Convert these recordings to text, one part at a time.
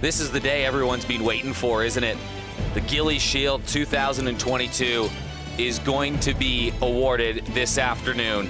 This is the day everyone's been waiting for, isn't it? The Gillies Shield 2022 is going to be awarded this afternoon.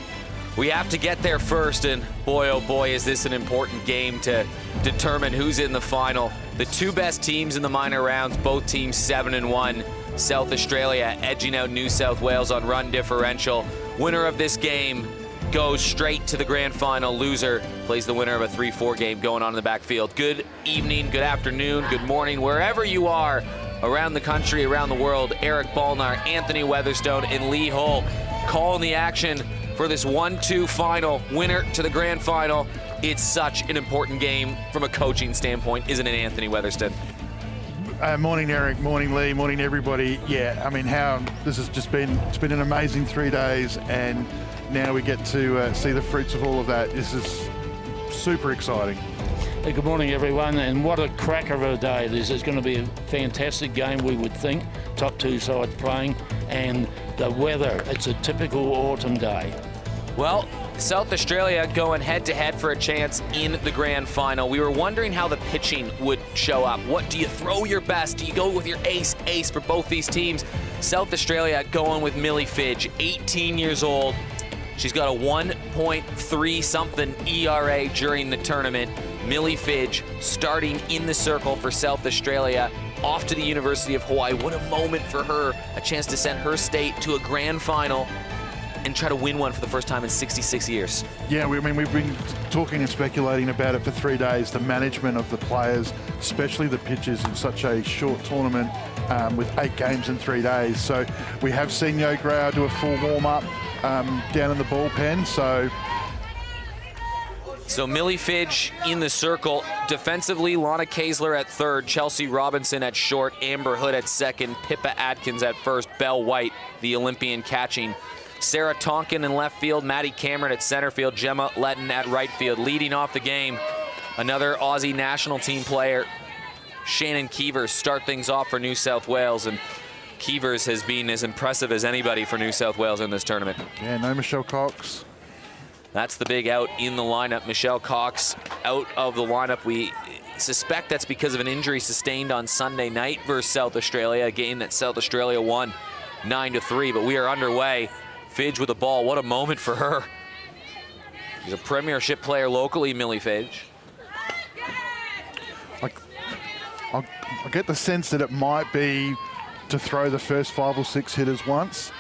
We have to get there first, and boy, oh boy, is this an important game to determine who's in the final. The two best teams in the minor rounds, both teams 7-1. South Australia edging out New South Wales on run differential. Winner of this game goes straight to the grand final. Loser plays the winner of a 3-4 game going on in the backfield. Good evening, good afternoon, good morning, wherever you are around the country, around the world. Eric Balnar, Anthony Weatherstone, and Lee Hull calling the action for this 1-2 final. Winner to the grand final. It's such an important game from a coaching standpoint, isn't it, Anthony Weatherstone? Morning, Eric. Morning, Lee. Morning, everybody. Yeah, I mean, this has just it's been an amazing 3 days, and now we get to see the fruits of all of that. This is super exciting. Hey, good morning, everyone, and what a cracker of a day it is. It's going to be a fantastic game, we would think. Top two sides playing, and the weather, it's a typical autumn day. Well, South Australia going head-to-head for a chance in the grand final. We were wondering how the pitching would show up. What do you throw your best? Do you go with your ace for both these teams? South Australia going with Millie Fidge, 18 years old. She's got a 1.3 something ERA during the tournament. Millie Fidge starting in the circle for South Australia, off to the University of Hawaii. What a moment for her, a chance to send her state to a grand final and try to win one for the first time in 66 years. Yeah, we've been talking and speculating about it for 3 days, the management of the players, especially the pitchers in such a short tournament with 8 games in 3 days. So we have seen Yo Grau do a full warm-up down in the bullpen. So Millie Fidge in the circle. Defensively, Lana Kaesler at third, Chelsea Robinson at short, Amber Hood at second, Pippa Atkins at first, Belle White, the Olympian, catching. Sarah Tonkin in left field, Maddie Cameron at center field, Gemma Letton at right field. Leading off the game, another Aussie national team player, Shannon Keevers, start things off for New South Wales. And Keevers has been as impressive as anybody for New South Wales in this tournament. Yeah, no Michelle Cox. That's the big out in the lineup. Michelle Cox out of the lineup. We suspect that's because of an injury sustained on Sunday night versus South Australia, a game that South Australia won 9-3, but we are underway. Fidge with the ball. What a moment for her. She's a premiership player locally, Millie Fidge. I get the sense that it might be to throw the first 5 or 6 hitters once,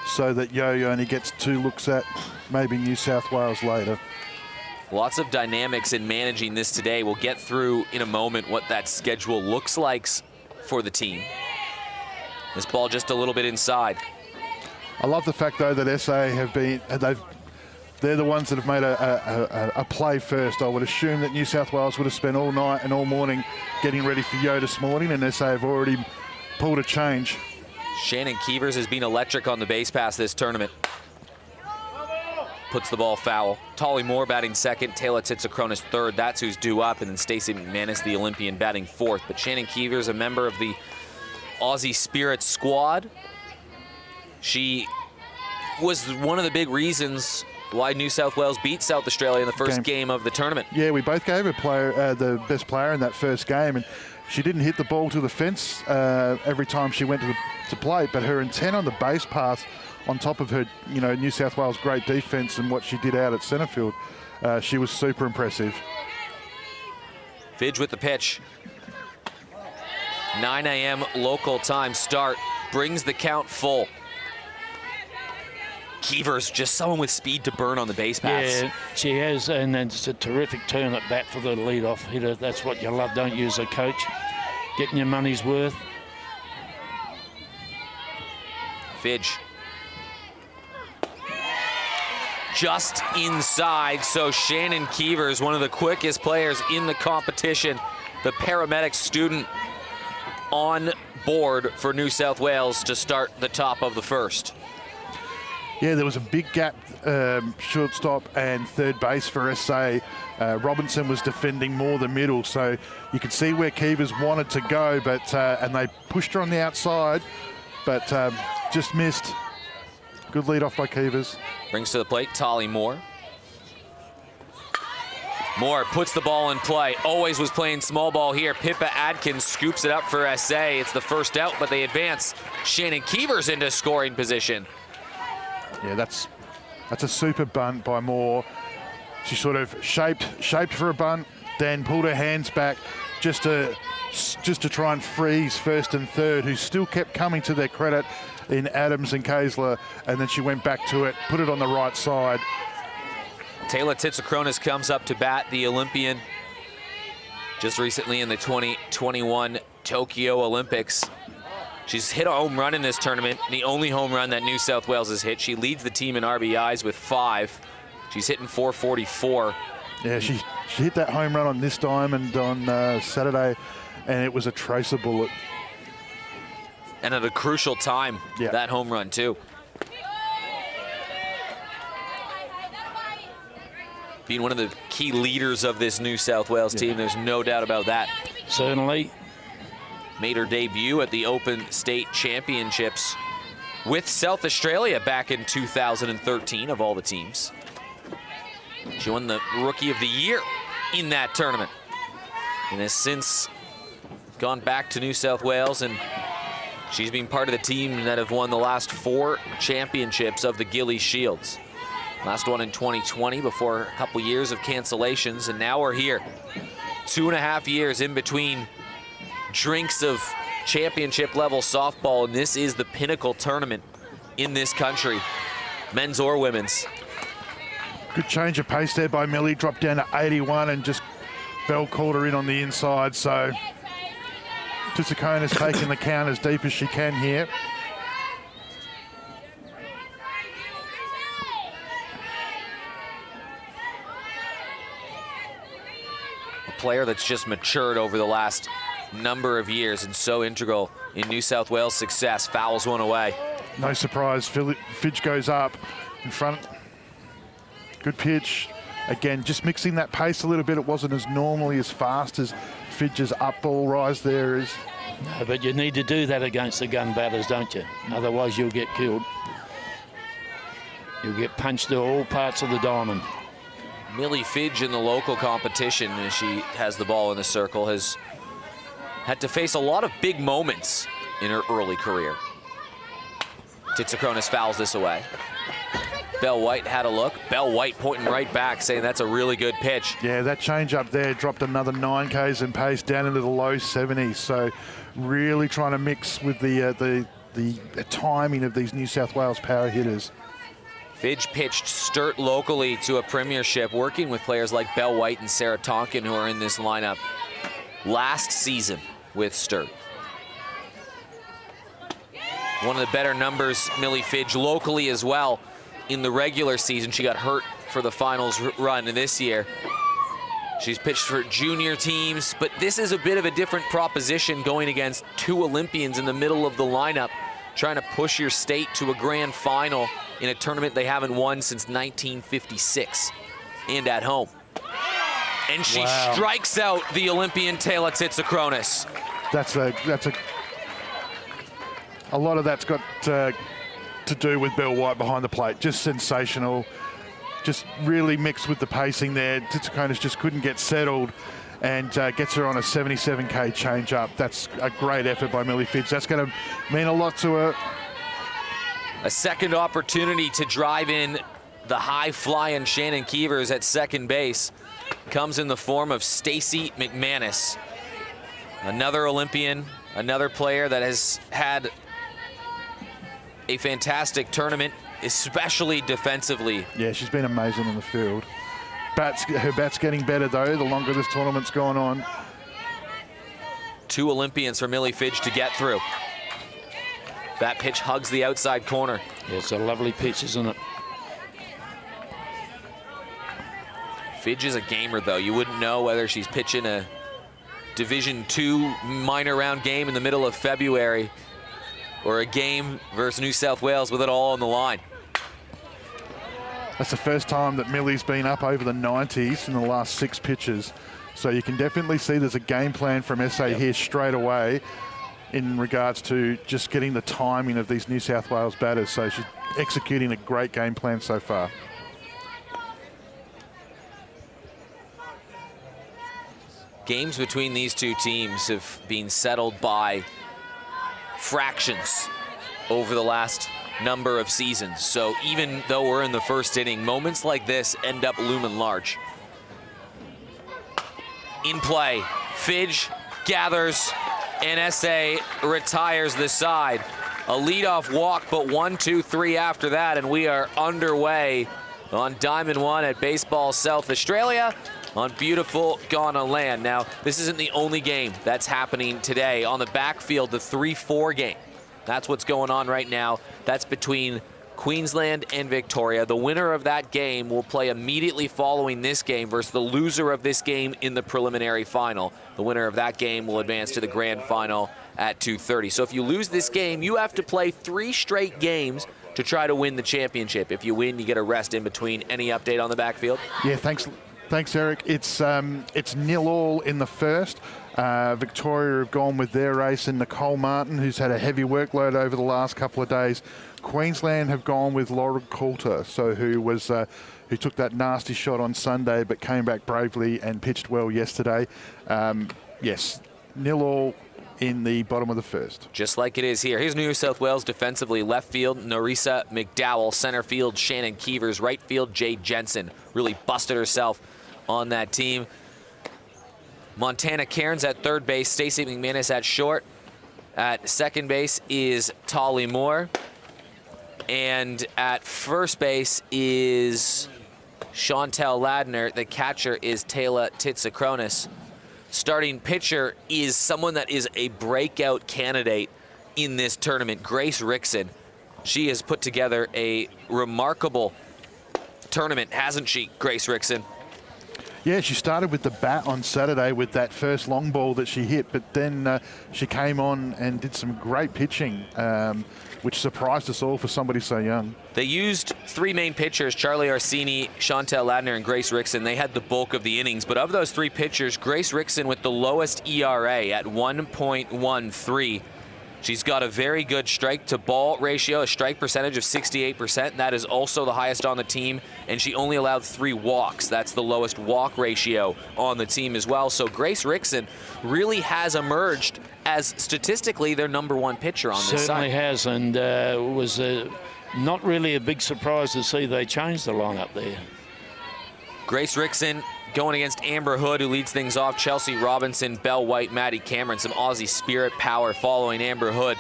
so that Yo only gets 2 looks at maybe New South Wales later. Lots of dynamics in managing this today. We'll get through in a moment what that schedule looks like for the team. This ball just a little bit inside. I love the fact, though, that SA they're the ones that have made a play first. I would assume that New South Wales would have spent all night and all morning getting ready for Yo this morning, and SA have already pulled a change. Shannon Keevers has been electric on the base pass this tournament. Puts the ball foul. Tolly Moore batting second, Taylor Titsakronis third. That's who's due up, and then Stacey McManus, the Olympian, batting fourth. But Shannon Keevers, a member of the Aussie Spirit squad. She was one of the big reasons why New South Wales beat South Australia in the first game of the tournament. Yeah, we both gave her the best player in that first game, and she didn't hit the ball to the fence every time she went to play, but her intent on the base pass, on top of her, New South Wales' great defense and what she did out at centre field, she was super impressive. Fidge with the pitch. 9 a.m. local time start brings the count full. Keevers, just someone with speed to burn on the base pass. Yeah, she has, and it's a terrific turn at bat for the lead-off hitter. That's what you love, don't you, as a coach? Getting your money's worth. Fidge. Just inside, so Shannon Keevers, one of the quickest players in the competition, the paramedic student on board for New South Wales to start the top of the first. Yeah, there was a big gap, shortstop and third base for SA. Robinson was defending more the middle, so you could see where Keevers wanted to go, but and they pushed her on the outside, but just missed. Good lead off by Keevers. Brings to the plate Tolly Moore. Moore puts the ball in play. Always was playing small ball here. Pippa Adkins scoops it up for SA. It's the first out, but they advance. Shannon Keevers into scoring position. Yeah, that's a super bunt by Moore. She sort of shaped for a bunt, then pulled her hands back just to try and freeze first and third, who still kept coming to their credit in Adams and Kaesler, and then she went back to it, put it on the right side. Taylor Titsakronis comes up to bat, the Olympian, just recently in the 2021 Tokyo Olympics. She's hit a home run in this tournament, the only home run that New South Wales has hit. She leads the team in RBIs with 5. She's hitting .444. Yeah, she hit that home run on this diamond on Saturday, and it was a tracer bullet. And at a crucial time, yeah, that home run too. Being one of the key leaders of this New South Wales team, there's no doubt about that. Certainly. Made her debut at the Open State Championships with South Australia back in 2013, of all the teams. She won the Rookie of the Year in that tournament and has since gone back to New South Wales, and she's been part of the team that have won the last 4 championships of the Gillies Shields. Last one in 2020 before a couple years of cancellations, and now we're here. 2.5 years in between drinks of championship level softball, and this is the pinnacle tournament in this country, men's or women's. Good change of pace there by Millie, dropped down to 81 and just Bell called her in on the inside, so Titsakronis taking the count as deep as she can here. Player that's just matured over the last number of years and so integral in New South Wales' success. Fouls one away. No surprise, Fidge goes up in front. Good pitch. Again, just mixing that pace a little bit. It wasn't as normally as fast as Fidge's up ball rise there is. No, but you need to do that against the gun batters, don't you? Otherwise you'll get killed. You'll get punched to all parts of the diamond. Millie Fidge in the local competition, as she has the ball in the circle, has had to face a lot of big moments in her early career. Titsakronis fouls this away. Bell White had a look. Bell White pointing right back, saying that's a really good pitch. Yeah, that change up there dropped another 9 Ks in pace down into the low 70s. So really trying to mix with the timing of these New South Wales power hitters. Fidge pitched Sturt locally to a premiership, working with players like Bell White and Sarah Tonkin, who are in this lineup last season with Sturt. One of the better numbers, Millie Fidge, locally as well in the regular season. She got hurt for the finals run this year. She's pitched for junior teams, but this is a bit of a different proposition going against 2 Olympians in the middle of the lineup, trying to push your state to a grand final in a tournament they haven't won since 1956, and at home. And she strikes out the Olympian Taylor Titsakronis. That's a lot of that's got to do with Bell White behind the plate. Just sensational. Just really mixed with the pacing there. Titsakronis just couldn't get settled and gets her on a 77K change up. That's a great effort by Millie Fidge. That's going to mean a lot to her. A second opportunity to drive in the high-flying Shannon Keevers at second base comes in the form of Stacey McManus. Another Olympian, another player that has had a fantastic tournament, especially defensively. Yeah, she's been amazing in the field. Her bat's getting better, though, the longer this tournament's gone on. 2 Olympians for Millie Fidge to get through. That pitch hugs the outside corner. Yeah, it's a lovely pitch, isn't it? Fidge is a gamer, though. You wouldn't know whether she's pitching a Division II minor round game in the middle of February or a game versus New South Wales with it all on the line. That's the first time that Millie's been up over the 90s in the last 6 pitches. So you can definitely see there's a game plan from SA here straight away in regards to just getting the timing of these New South Wales batters. So she's executing a great game plan so far. games between these two teams have been settled by fractions over the last number of seasons. So even though we're in the first inning, moments like this end up looming large. In play, Fidge gathers, and SA retires the side. A leadoff walk, but 1, 2, 3 after that, and we are underway on Diamond 1 at Baseball South Australia on beautiful Ghana land. Now, this isn't the only game that's happening today. On the backfield, the 3-4 game. That's what's going on right now. That's between Queensland and Victoria. The winner of that game will play immediately following this game versus the loser of this game in the preliminary final. The winner of that game will advance to the grand final at 2:30. So if you lose this game, you have to play 3 straight games to try to win the championship. If you win, you get a rest in between. Any update on the backfield? Yeah, thanks, Eric. It's 0-0 in the first. Victoria have gone with their ace in Nicole Martin, who's had a heavy workload over the last couple of days. Queensland have gone with Laura Coulter, who took that nasty shot on Sunday but came back bravely and pitched well yesterday. Yes, 0-0 in the bottom of the first. Just like it is here. Here's New South Wales defensively. Left field, Norisa McDowell. Center field, Shannon Keevers. Right field, Jade Jensen. Really busted herself on that team. Montana Cairns at third base. Stacey McManus at short. At second base is Tolly Moore. And at first base is Chantel Ladner. The catcher is Taylor Titsakronis. Starting pitcher is someone that is a breakout candidate in this tournament, Grace Rickson. She has put together a remarkable tournament, hasn't she, Grace Rickson? Yeah, she started with the bat on Saturday with that first long ball that she hit, but then she came on and did some great pitching, which surprised us all for somebody so young. They used 3 main pitchers, Charlie Arsini, Chantel Ladner, and Grace Rickson. They had the bulk of the innings, but of those 3 pitchers, Grace Rickson with the lowest ERA at 1.13. She's got a very good strike-to-ball ratio, a strike percentage of 68%. That is also the highest on the team, and she only allowed 3 walks. That's the lowest walk ratio on the team as well. So Grace Rickson really has emerged as statistically their #1 pitcher on this side. Certainly has, and it was not really a big surprise to see they changed the lineup there. Grace Rickson going against Amber Hood, who leads things off. Chelsea Robinson, Belle White, Maddie Cameron. Some Aussie spirit power following Amber Hood.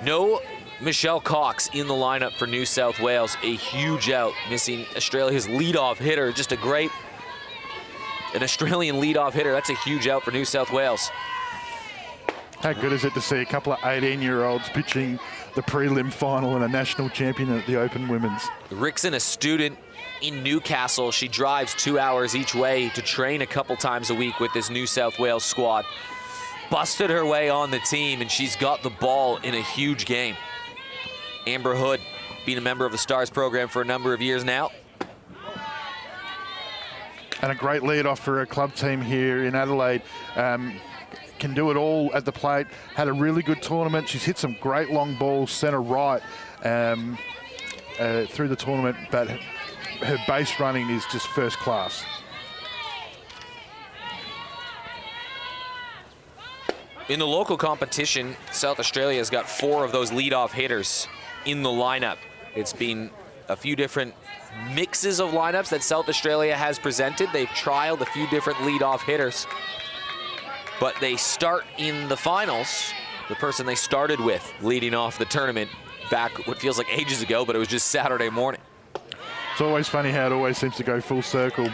No Michelle Cox in the lineup for New South Wales. A huge out, missing Australia's leadoff hitter. Just an Australian leadoff hitter. That's a huge out for New South Wales. How good is it to see a couple of 18-year-olds pitching the prelim final and a national champion at the Open Women's? Rickson, a student in Newcastle. She drives 2 hours each way to train a couple times a week with this New South Wales squad. Busted her way on the team, and she's got the ball in a huge game. Amber Hood, being a member of the Stars program for a number of years now. And a great lead-off for her club team here in Adelaide. Can do it all at the plate. Had a really good tournament. She's hit some great long balls centre right through the tournament, but her base running is just first class. In the local competition, South Australia has got 4 of those leadoff hitters in the lineup. It's been a few different mixes of lineups that South Australia has presented. They've trialed a few different leadoff hitters, but they start in the finals. The person they started with leading off the tournament back what feels like ages ago, but it was just Saturday morning. It's always funny how it always seems to go full circle.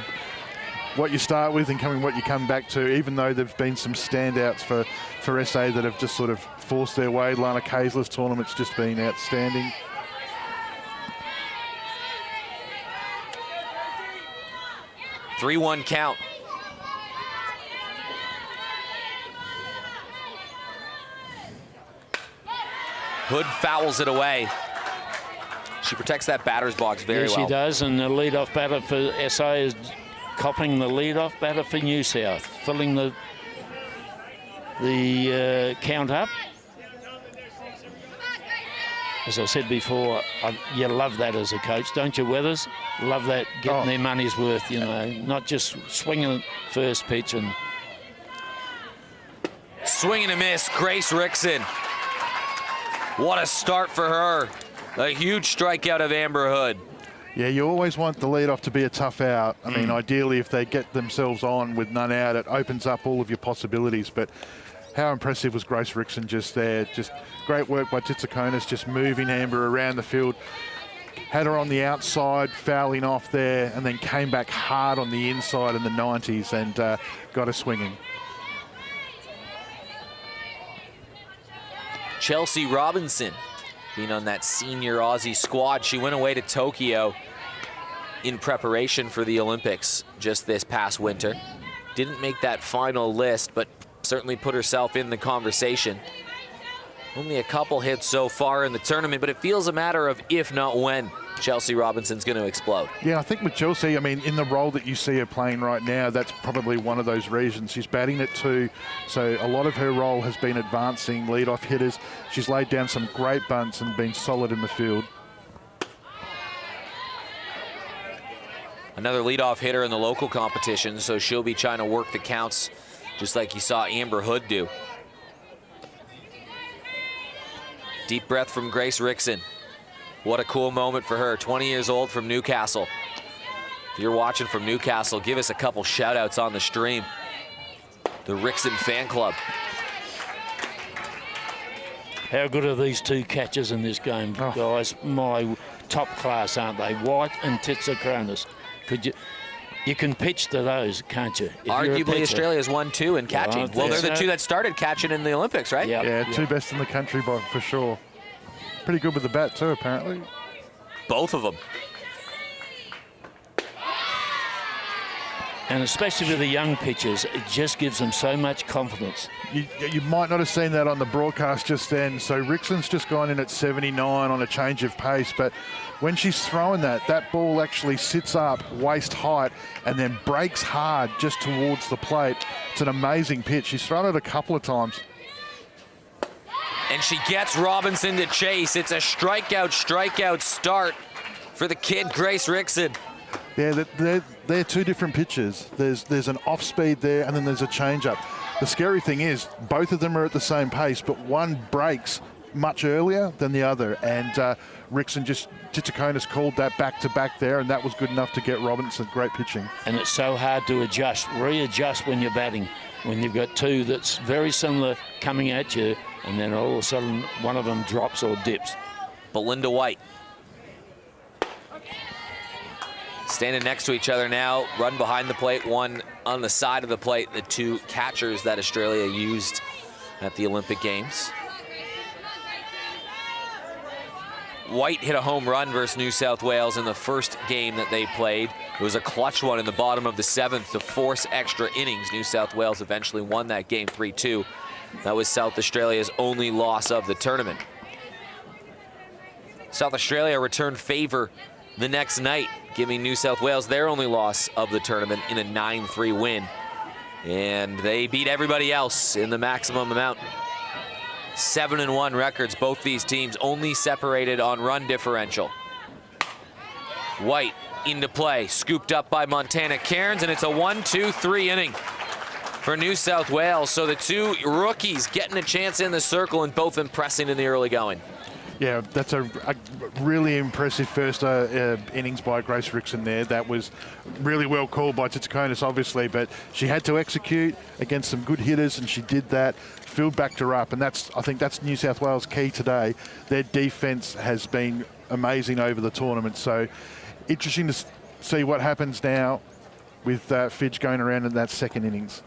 What you start with and what you come back to, even though there've been some standouts for SA that have just sort of forced their way. Lana Kaysler's tournament's just been outstanding. Three-one count. Hood fouls it away. She protects that batter's box very well. Yes, she does, and the leadoff batter for SA is copping the leadoff batter for New South, filling the count up. As I said before, you love that as a coach, don't you, Weathers? Love that, getting their money's worth, you know, not just swinging first pitch and swing and a miss, Grace Rickson. What a start for her. A huge strikeout of Amber Hood. Yeah, you always want the leadoff to be a tough out. I mean, ideally, if they get themselves on with none out, it opens up all of your possibilities. But how impressive was Grace Rickson just there? Just great work by Titsakonis, just moving Amber around the field. Had her on the outside, fouling off there, and then came back hard on the inside in the 90s and got her swinging. Chelsea Robinson being on that senior Aussie squad. She went away to Tokyo in preparation for the Olympics just this past winter. Didn't make that final list, but certainly put herself in the conversation. Only a couple hits so far in the tournament, but it feels a matter of if not when Chelsea Robinson's going to explode. Yeah, I think with Chelsea, I mean, in the role that you see her playing right now, that's probably one of those reasons. She's batting at 2, so a lot of her role has been advancing leadoff hitters. She's laid down some great bunts and been solid in the field. Another leadoff hitter in the local competition, so she'll be trying to work the counts just like you saw Amber Hood do. Deep breath from Grace Rickson. What a cool moment for her. 20 years old from Newcastle. If you're watching from Newcastle, give us a couple shout outs on the stream. The Rickson fan club. How good are these two catchers in this game, guys? My top class, aren't they? White and Titsakonis. You can pitch to those, can't you? Arguably Australia's 1-2 in catching. Well, they're the two that started catching in the Olympics, right? Yep. Yeah, two best in the country for sure. Pretty good with the bat too, apparently. Both of them. And especially with the young pitchers, it just gives them so much confidence. You might not have seen that on the broadcast just then. So Rickson's just gone in at 79 on a change of pace, but when she's throwing that ball actually sits up waist height and then breaks hard just towards the plate. It's an amazing pitch. She's thrown it a couple of times. And she gets Robinson to chase. It's a strikeout start for the kid, Grace Rickson. Yeah, they're two different pitches. There's an off-speed there, and then there's a change-up. The scary thing is, both of them are at the same pace, but one breaks much earlier than the other. And Rickson Titsakonis called that back-to-back there, and that was good enough to get Robinson great pitching. And it's so hard to readjust when you're batting. When you've got two that's very similar coming at you, and then all of a sudden one of them drops or dips. Belinda White. Standing next to each other now, run behind the plate, one on the side of the plate, the two catchers that Australia used at the Olympic Games. White hit a home run versus New South Wales in the first game that they played. It was a clutch one in the bottom of the 7th to force extra innings. New South Wales eventually won that game 3-2. That was South Australia's only loss of the tournament. South Australia returned favor the next night, giving New South Wales their only loss of the tournament in a 9-3 win. And they beat everybody else in the maximum amount. 7-1 records, both these teams only separated on run differential. White into play, scooped up by Montana Cairns, and it's a 1-2-3 inning for New South Wales. So the two rookies getting a chance in the circle and both impressing in the early going. Yeah, that's a really impressive first innings by Grace Rickson there. That was really well called by Titsakonis, obviously, but she had to execute against some good hitters, and she did that. Field backed her up, and I think that's New South Wales' key today. Their defence has been amazing over the tournament, so interesting to see what happens now with Fidge going around in that second innings.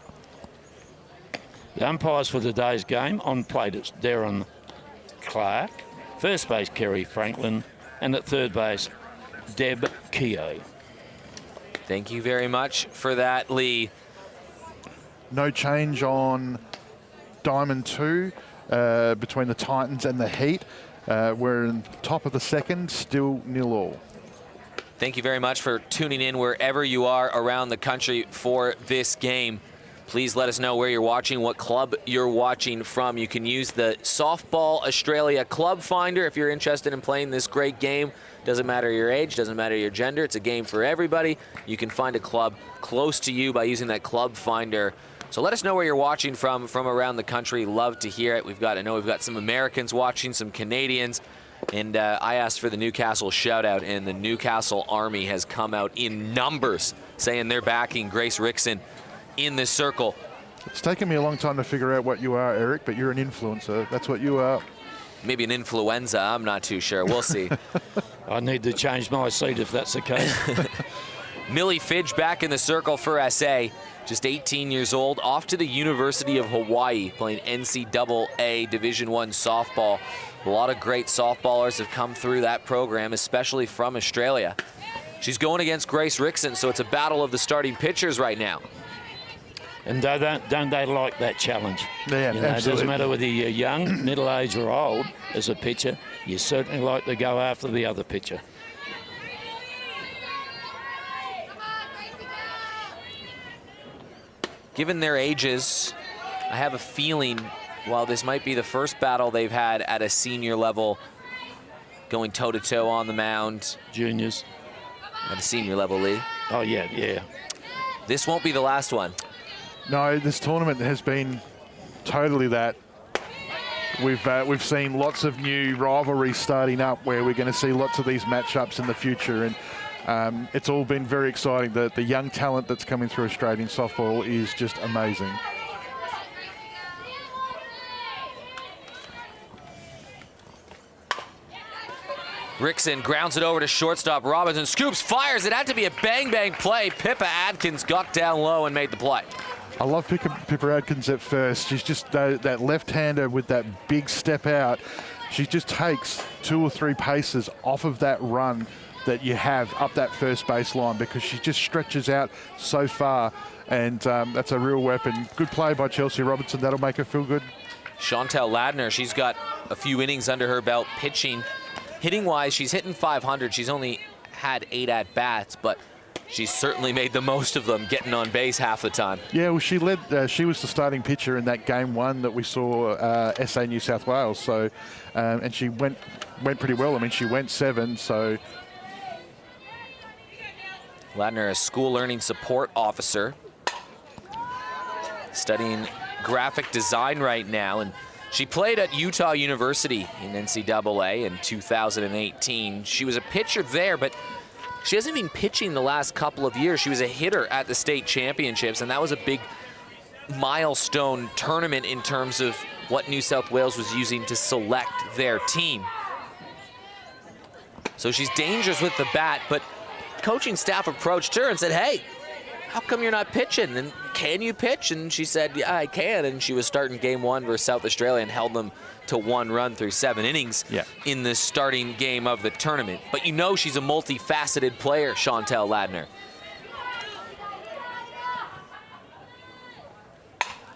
The umpires for today's game on plate, it's Darren Clark. First base, Kerry Franklin, and at third base, Deb Keogh. Thank you very much for that, Lee. No change on Diamond 2 between the Titans and the Heat. We're in top of the second, still 0-0. Thank you very much for tuning in wherever you are around the country for this game. Please let us know where you're watching, what club you're watching from. You can use the Softball Australia Club Finder if you're interested in playing this great game. Doesn't matter your age, doesn't matter your gender. It's a game for everybody. You can find a club close to you by using that Club Finder So let us know where you're watching from around the country. Love to hear it. I know we've got some Americans watching, some Canadians, and I asked for the Newcastle shout out, and the Newcastle Army has come out in numbers saying they're backing Grace Rickson in this circle. It's taken me a long time to figure out what you are, Eric, but you're an influencer. That's what you are. Maybe an influenza, I'm not too sure. We'll see. I need to change my seat if that's the case. Millie Fidge back in the circle for SA, just 18 years old, off to the University of Hawaii, playing NCAA Division I softball. A lot of great softballers have come through that program, especially from Australia. She's going against Grace Rickson, so it's a battle of the starting pitchers right now. And don't they like that challenge? Yeah, you know, it doesn't absolutely. matter whether you're young, middle-aged or old as a pitcher, you certainly like to go after the other pitcher. Given their ages, I have a feeling while this might be the first battle they've had at a senior level, going toe-to-toe on the mound. Juniors. At a senior level, Lee. Oh, yeah. This won't be the last one. No, this tournament has been totally that. We've seen lots of new rivalries starting up where we're going to see lots of these matchups in the future, and it's all been very exciting. The young talent that's coming through Australian softball is just amazing. Rickson grounds it over to shortstop. Robinson scoops, fires. It had to be a bang-bang play. Pippa Adkins got down low and made the play. I love Pippa Adkins at first. She's just that left-hander with that big step out. She just takes 2 or 3 paces off of that run that you have up that first base line because she just stretches out so far, and that's a real weapon. Good play by Chelsea Robinson. That'll make her feel good. Chantel Ladner, she's got a few innings under her belt pitching. Hitting-wise, she's hitting .500. She's only had 8 at-bats, but she's certainly made the most of them, getting on base half the time. Yeah, well, she led. She was the starting pitcher in that game 1 that we saw SA New South Wales. So, and she went pretty well. I mean, she went 7. So, Ladner, a school learning support officer, studying graphic design right now, and she played at Utah University in NCAA in 2018. She was a pitcher there, but she hasn't been pitching the last couple of years. She was a hitter at the state championships, and that was a big milestone tournament in terms of what New South Wales was using to select their team. So she's dangerous with the bat, but coaching staff approached her and said, hey, how come you're not pitching? And can you pitch? And she said, yeah, I can. And she was starting game 1 versus South Australia and held them to 1 run through 7 innings in the starting game of the tournament. But you know she's a multifaceted player, Chantel Ladner.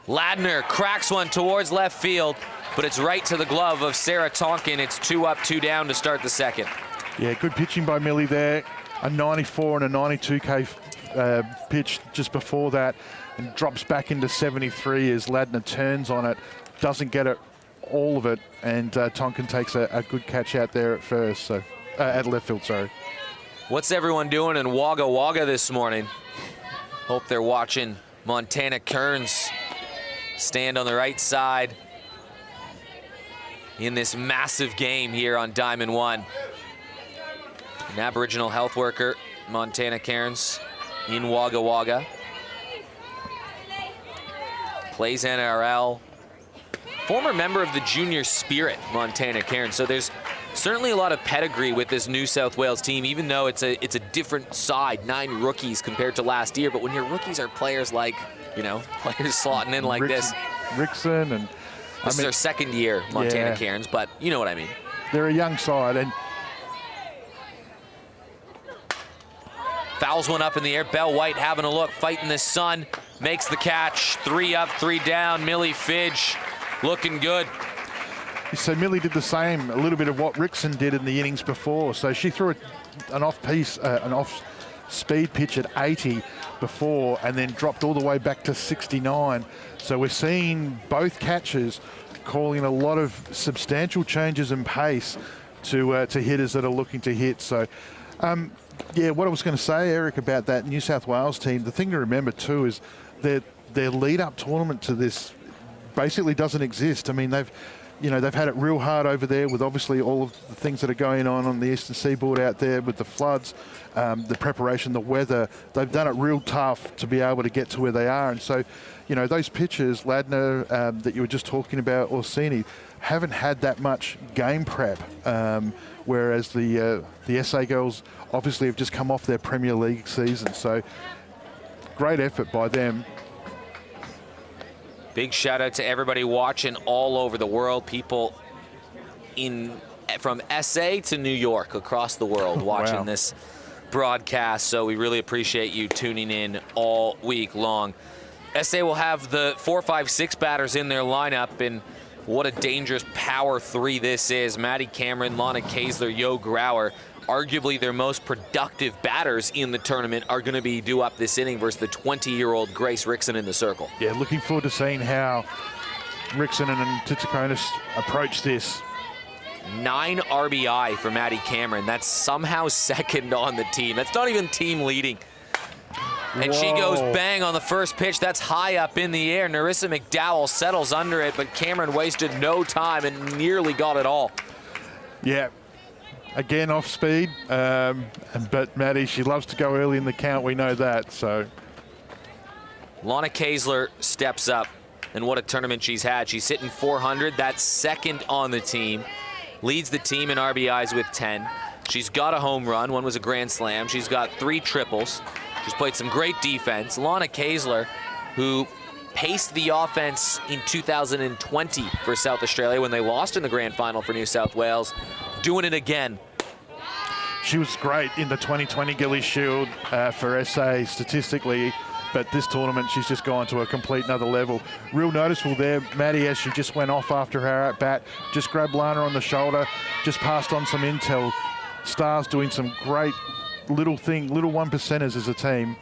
Ladner cracks one towards left field, but it's right to the glove of Sarah Tonkin. It's 2 up, 2 down to start the second. yeah, good pitching by Millie there. A 94 and a 92 pitch just before that, and drops back into 73 as Ladner turns on it, doesn't get it all of it, and Tonkin takes a good catch out there at first, so at left field, sorry. What's everyone doing in Wagga Wagga this morning? Hope they're watching Montana Kearns stand on the right side in this massive game here on Diamond 1. An Aboriginal health worker, Montana Kearns, in Wagga Wagga. Plays NRL. Former member of the Junior Spirit, Montana Kearns. So there's certainly a lot of pedigree with this New South Wales team, even though it's a different side, 9 rookies compared to last year. But when your rookies are players like, you know, players slotting in like this. Rickson and This is their second year, Montana Kearns, but you know what I mean. They're a young side, and fouls one up in the air. Belle White having a look, fighting the sun, makes the catch. 3 up, 3 down. Millie Fidge looking good. so Millie did the same, a little bit of what Rickson did in the innings before. So she threw an off-speed pitch at 80 before, and then dropped all the way back to 69. So we're seeing both catches calling a lot of substantial changes in pace to hitters that are looking to hit. So, yeah, what I was going to say, Eric, about that New South Wales team, the thing to remember too is that their lead-up tournament to this basically doesn't exist. I mean, they've had it real hard over there with obviously all of the things that are going on the eastern seaboard out there with the floods, the preparation, the weather. They've done it real tough to be able to get to where they are. And so, those pitchers, Ladner, that you were just talking about, Orsini, haven't had that much game prep, whereas the SA girls obviously have just come off their Premier League season. So great effort by them. Big shout out to everybody watching all over the world. People from SA to New York, across the world, watching this broadcast. So we really appreciate you tuning in all week long. SA will have the 4, 5, 6 batters in their lineup, and what a dangerous power 3 this is. Maddie Cameron, Lana Kaesler, Yo Grauer, arguably their most productive batters in the tournament, are going to be due up this inning versus the 20-year-old Grace Rickson in the circle. Yeah, looking forward to seeing how Rickson and Titsikonis approach this. 9 RBI for Maddie Cameron. That's somehow second on the team. That's not even team leading. And she goes bang on the first pitch. That's high up in the air. Narissa McDowell settles under it, but Cameron wasted no time and nearly got it all. Yeah. Again, off speed, but Maddie, she loves to go early in the count. We know that. So, Lana Kaesler steps up, and what a tournament she's had. She's hitting 400. That's second on the team. Leads the team in RBIs with 10. She's got a home run. One was a grand slam. She's got 3 triples. She's played some great defense. Lana Kaesler, who paced the offense in 2020 for South Australia when they lost in the grand final for New South Wales, doing it again. She was great in the 2020 Gillies Shield for SA statistically, but this tournament she's just gone to a complete another level. Real noticeable there, Maddie, as she just went off after her at bat, just grabbed Lana on the shoulder, just passed on some intel. Stars doing some great little 1%ers as a team.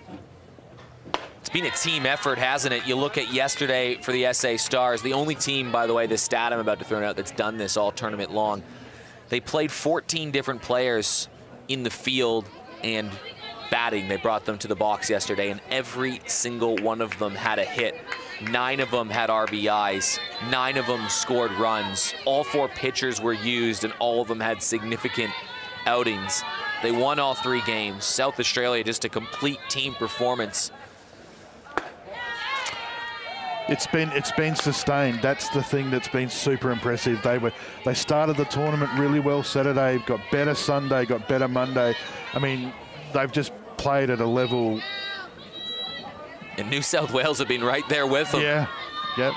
It's been a team effort, hasn't it? You look at yesterday for the SA Stars, the only team, by the way, this stat I'm about to throw out that's done this all tournament long. They played 14 different players in the field and batting. They brought them to the box yesterday, and every single one of them had a hit. 9 of them had RBIs. 9 of them scored runs. All 4 pitchers were used, and all of them had significant outings. They won all 3 games. South Australia, just a complete team performance. It's been sustained. That's the thing that's been super impressive. They started the tournament really well Saturday, got better Sunday, got better Monday. I mean, they've just played at a level. And New South Wales have been right there with them. Yeah, yep.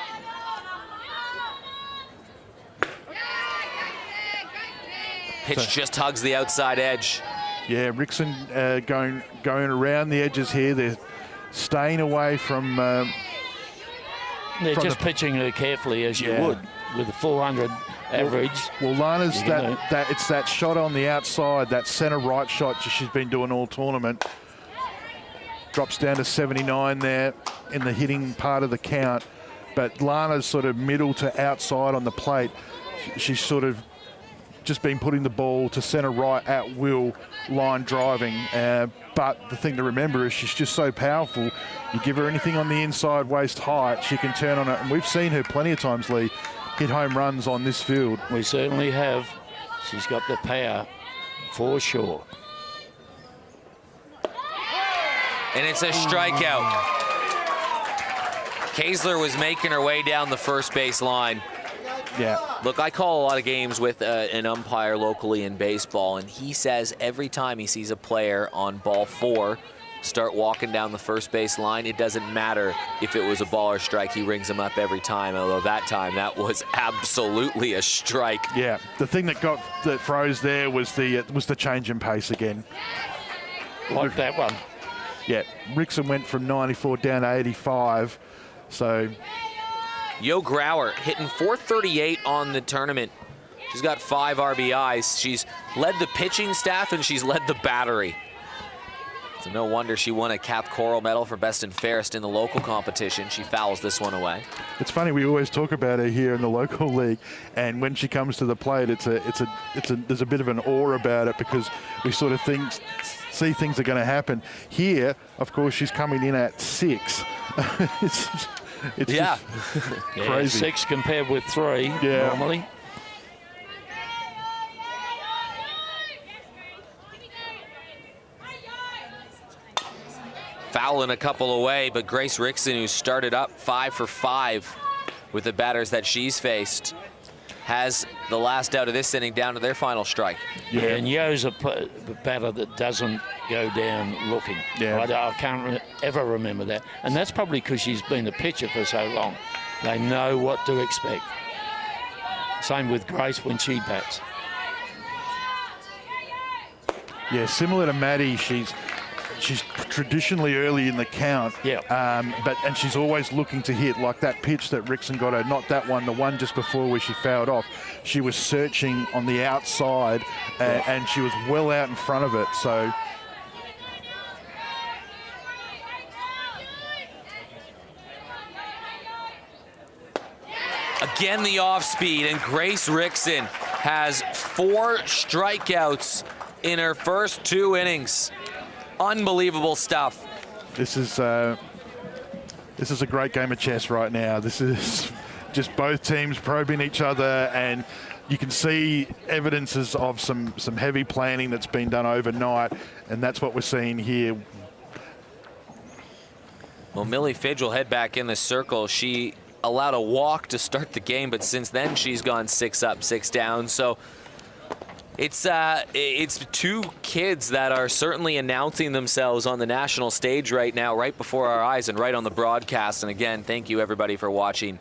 Pitch just hugs the outside edge. Yeah, Rickson going around the edges here. They're staying away from. They're just pitching her carefully as you would with a 400 average. Well, Lana's it's that shot on the outside, that centre right shot she's been doing all tournament. Drops down to 79 there in the hitting part of the count, but Lana's sort of middle to outside on the plate. She's sort of just been putting the ball to centre right at will, line driving. But the thing to remember is she's just so powerful. You give her anything on the inside waist height, she can turn on it. And we've seen her plenty of times, Lee, hit home runs on this field. We certainly have. She's got the power for sure. And it's a strikeout. Kaesler was making her way down the first base line. Yeah. Look, I call a lot of games with an umpire locally in baseball, and he says every time he sees a player on ball 4 start walking down the first base line, it doesn't matter if it was a ball or strike, he rings them up every time, although that time that was absolutely a strike. Yeah, the thing that froze there was the change in pace again. Like that one. Yeah, Rickson went from 94 down to 85, so... Yo Grauer hitting 438 on the tournament. She's got 5 RBIs. She's led the pitching staff and she's led the battery. So no wonder she won a Cap Coral medal for best and fairest in the local competition. She fouls this one away. It's funny, we always talk about her here in the local league, and when she comes to the plate, there's a bit of an awe about it because we sort of see things are going to happen. Here, of course, she's coming in at 6, it's Yeah. just Yeah, crazy. 6 compared with 3 Yeah. normally. Fouling a couple away, but Grace Rickson, who started up 5 for 5 with the batters that she's faced, has the last out of this inning down to their final strike. Yeah, and Yo's a batter that doesn't go down looking. Yeah. I can't ever remember that. And that's probably because she's been a pitcher for so long. They know what to expect. Same with Grace when she bats. Yeah, similar to Maddie, she's traditionally early in the count. Yeah. And she's always looking to hit, like that pitch that Rickson got her, not that one, the one just before where she fouled off. She was searching on the outside and she was well out in front of it. So Again, the off speed, and Grace Rickson has 4 strikeouts in her first 2 innings. Unbelievable stuff. this is a great game of chess right now. This is just both teams probing each other, and you can see evidences of some heavy planning that's been done overnight, and that's what we're seeing here. Well, Millie Fidge will head back in the circle. She allowed a walk to start the game, but since then she's gone 6 up, 6 down. So it's 2 kids that are certainly announcing themselves on the national stage right now, right before our eyes and right on the broadcast. And again, thank you everybody for watching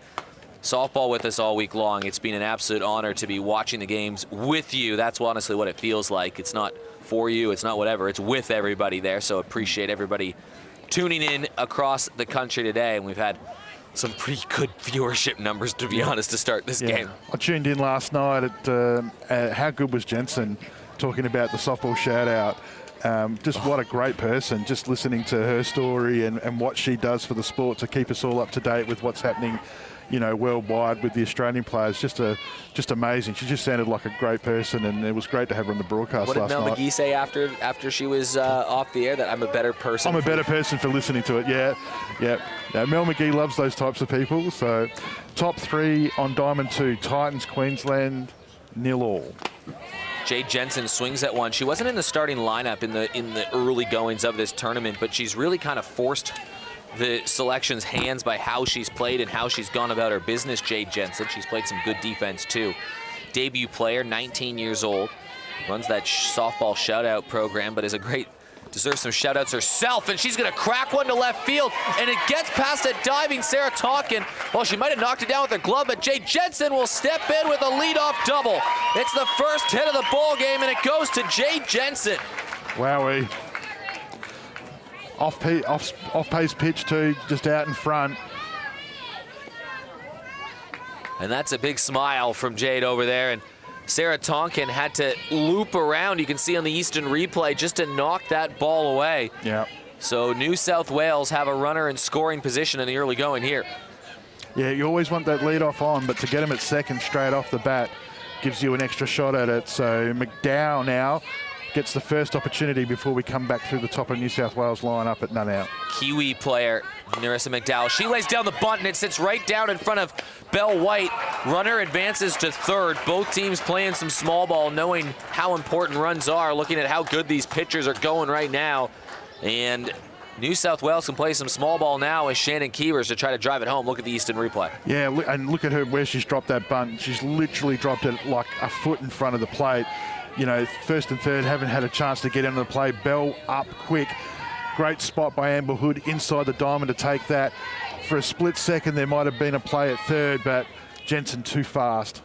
softball with us all week long. It's been an absolute honor to be watching the games with you. That's honestly what it feels like. It's not for you, it's not whatever, it's with everybody there. So appreciate everybody tuning in across the country today. And we've had some pretty good viewership numbers, to be honest, to start this game. I tuned in last night at How Good Was Jensen, talking about the softball shout-out. Just what a great person, just listening to her story and what she does for the sport to keep us all up to date with what's happening, you know, worldwide with the Australian players. Just amazing. She just sounded like a great person, and it was great to have her on the broadcast last night. What did Mel McGee say after she was off the air? That I'm a better person. I'm a better person for listening to it, yeah. Mel McGee loves those types of people. So top 3 on Diamond 2, Titans, Queensland, 0-all. Jade Jensen swings at one. She wasn't in the starting lineup in the early goings of this tournament, but she's really kind of forced the selection's hands by how she's played and how she's gone about her business. Jade Jensen, she's played some good defense too. Debut player, 19 years old, runs that softball shout-out program, but deserves some shout-outs herself, and she's going to crack one to left field, and it gets past a diving Sarah Tonkin. Well, she might have knocked it down with her glove, but Jade Jensen will step in with a leadoff double. It's the first hit of the ball game, and it goes to Jade Jensen. Wowee. Off-pace pitch too, just out in front. And that's a big smile from Jade over there. And Sarah Tonkin had to loop around, you can see on the Eastern replay, just to knock that ball away. Yeah. So New South Wales have a runner in scoring position in the early going here. Yeah, you always want that lead off on, but to get him at second straight off the bat gives you an extra shot at it. So McDowell now gets the first opportunity before we come back through the top of New South Wales lineup at none out. Kiwi player Narissa McDowell. She lays down the bunt and it sits right down in front of Belle White. Runner advances to third. Both teams playing some small ball, knowing how important runs are, looking at how good these pitchers are going right now. And New South Wales can play some small ball now with Shannon Keevers to try to drive it home. Look at the Eastern replay. Yeah, and look at her where she's dropped that bunt. She's literally dropped it like a foot in front of the plate. You know, first and third haven't had a chance to get into the play. Bell up quick. Great spot by Amber Hood inside the diamond to take that. For a split second, there might have been a play at third, but Jensen too fast.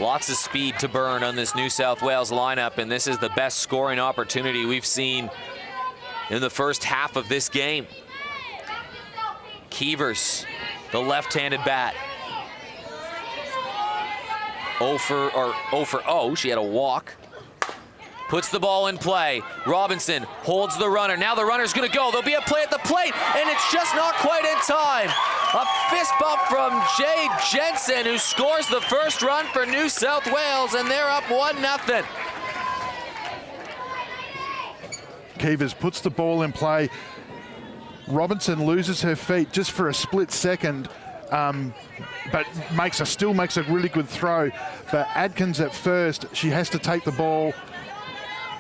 Lots of speed to burn on this New South Wales lineup, and this is the best scoring opportunity we've seen in the first half of this game. Keevers, the left-handed bat. 0 for 0. She had a walk. Puts the ball in play. Robinson holds the runner. Now the runner's going to go. There'll be a play at the plate, and it's just not quite in time. A fist bump from Jade Jensen, who scores the first run for New South Wales, and they're up 1-0. Keevers puts the ball in play. Robinson loses her feet just for a split second, but still makes a really good throw. But Adkins at first, she has to take the ball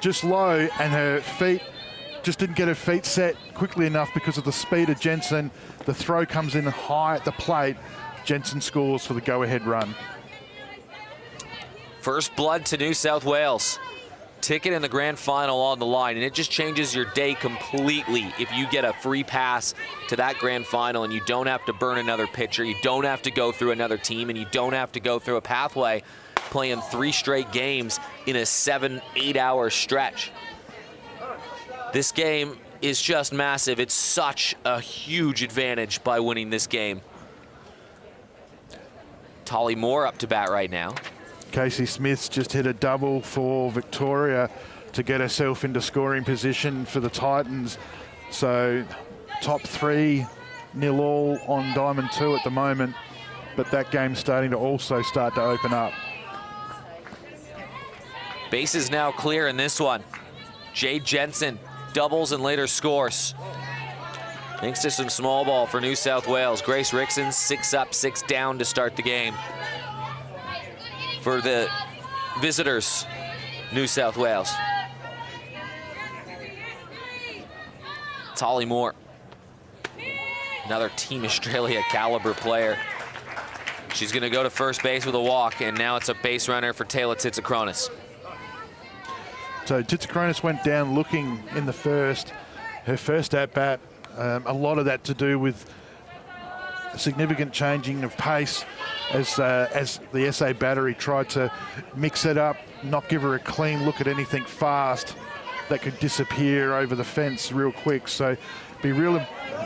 just low, and her feet just didn't get her feet set quickly enough because of the speed of Jensen. The throw comes in high at the plate. Jensen scores for the go-ahead run. First blood to New South Wales. Ticket in the grand final on the line, and it just changes your day completely if you get a free pass to that grand final and you don't have to burn another pitcher, you don't have to go through another team, and you don't have to go through a pathway playing 3 straight games in a 7-8 hour stretch. This game is just massive. It's such a huge advantage by winning this game. Tolly Moore up to bat right now. Casey Smith's just hit a double for Victoria to get herself into scoring position for the Titans. So top 3, 0-all on Diamond 2 at the moment, but that game's starting to also start to open up. Base is now clear in this one. Jade Jensen doubles and later scores. Thanks to some small ball for New South Wales. Grace Rickson 6 up, 6 down to start the game. For the visitors, New South Wales. Tolly Moore, another Team Australia caliber player. She's gonna go to first base with a walk, and now it's a base runner for Taylor Titsakronis. So Titsakronis went down looking in the first, her first at-bat. A lot of that to do with significant changing of pace as the SA battery tried to mix it up, not give her a clean look at anything fast that could disappear over the fence real quick. So be real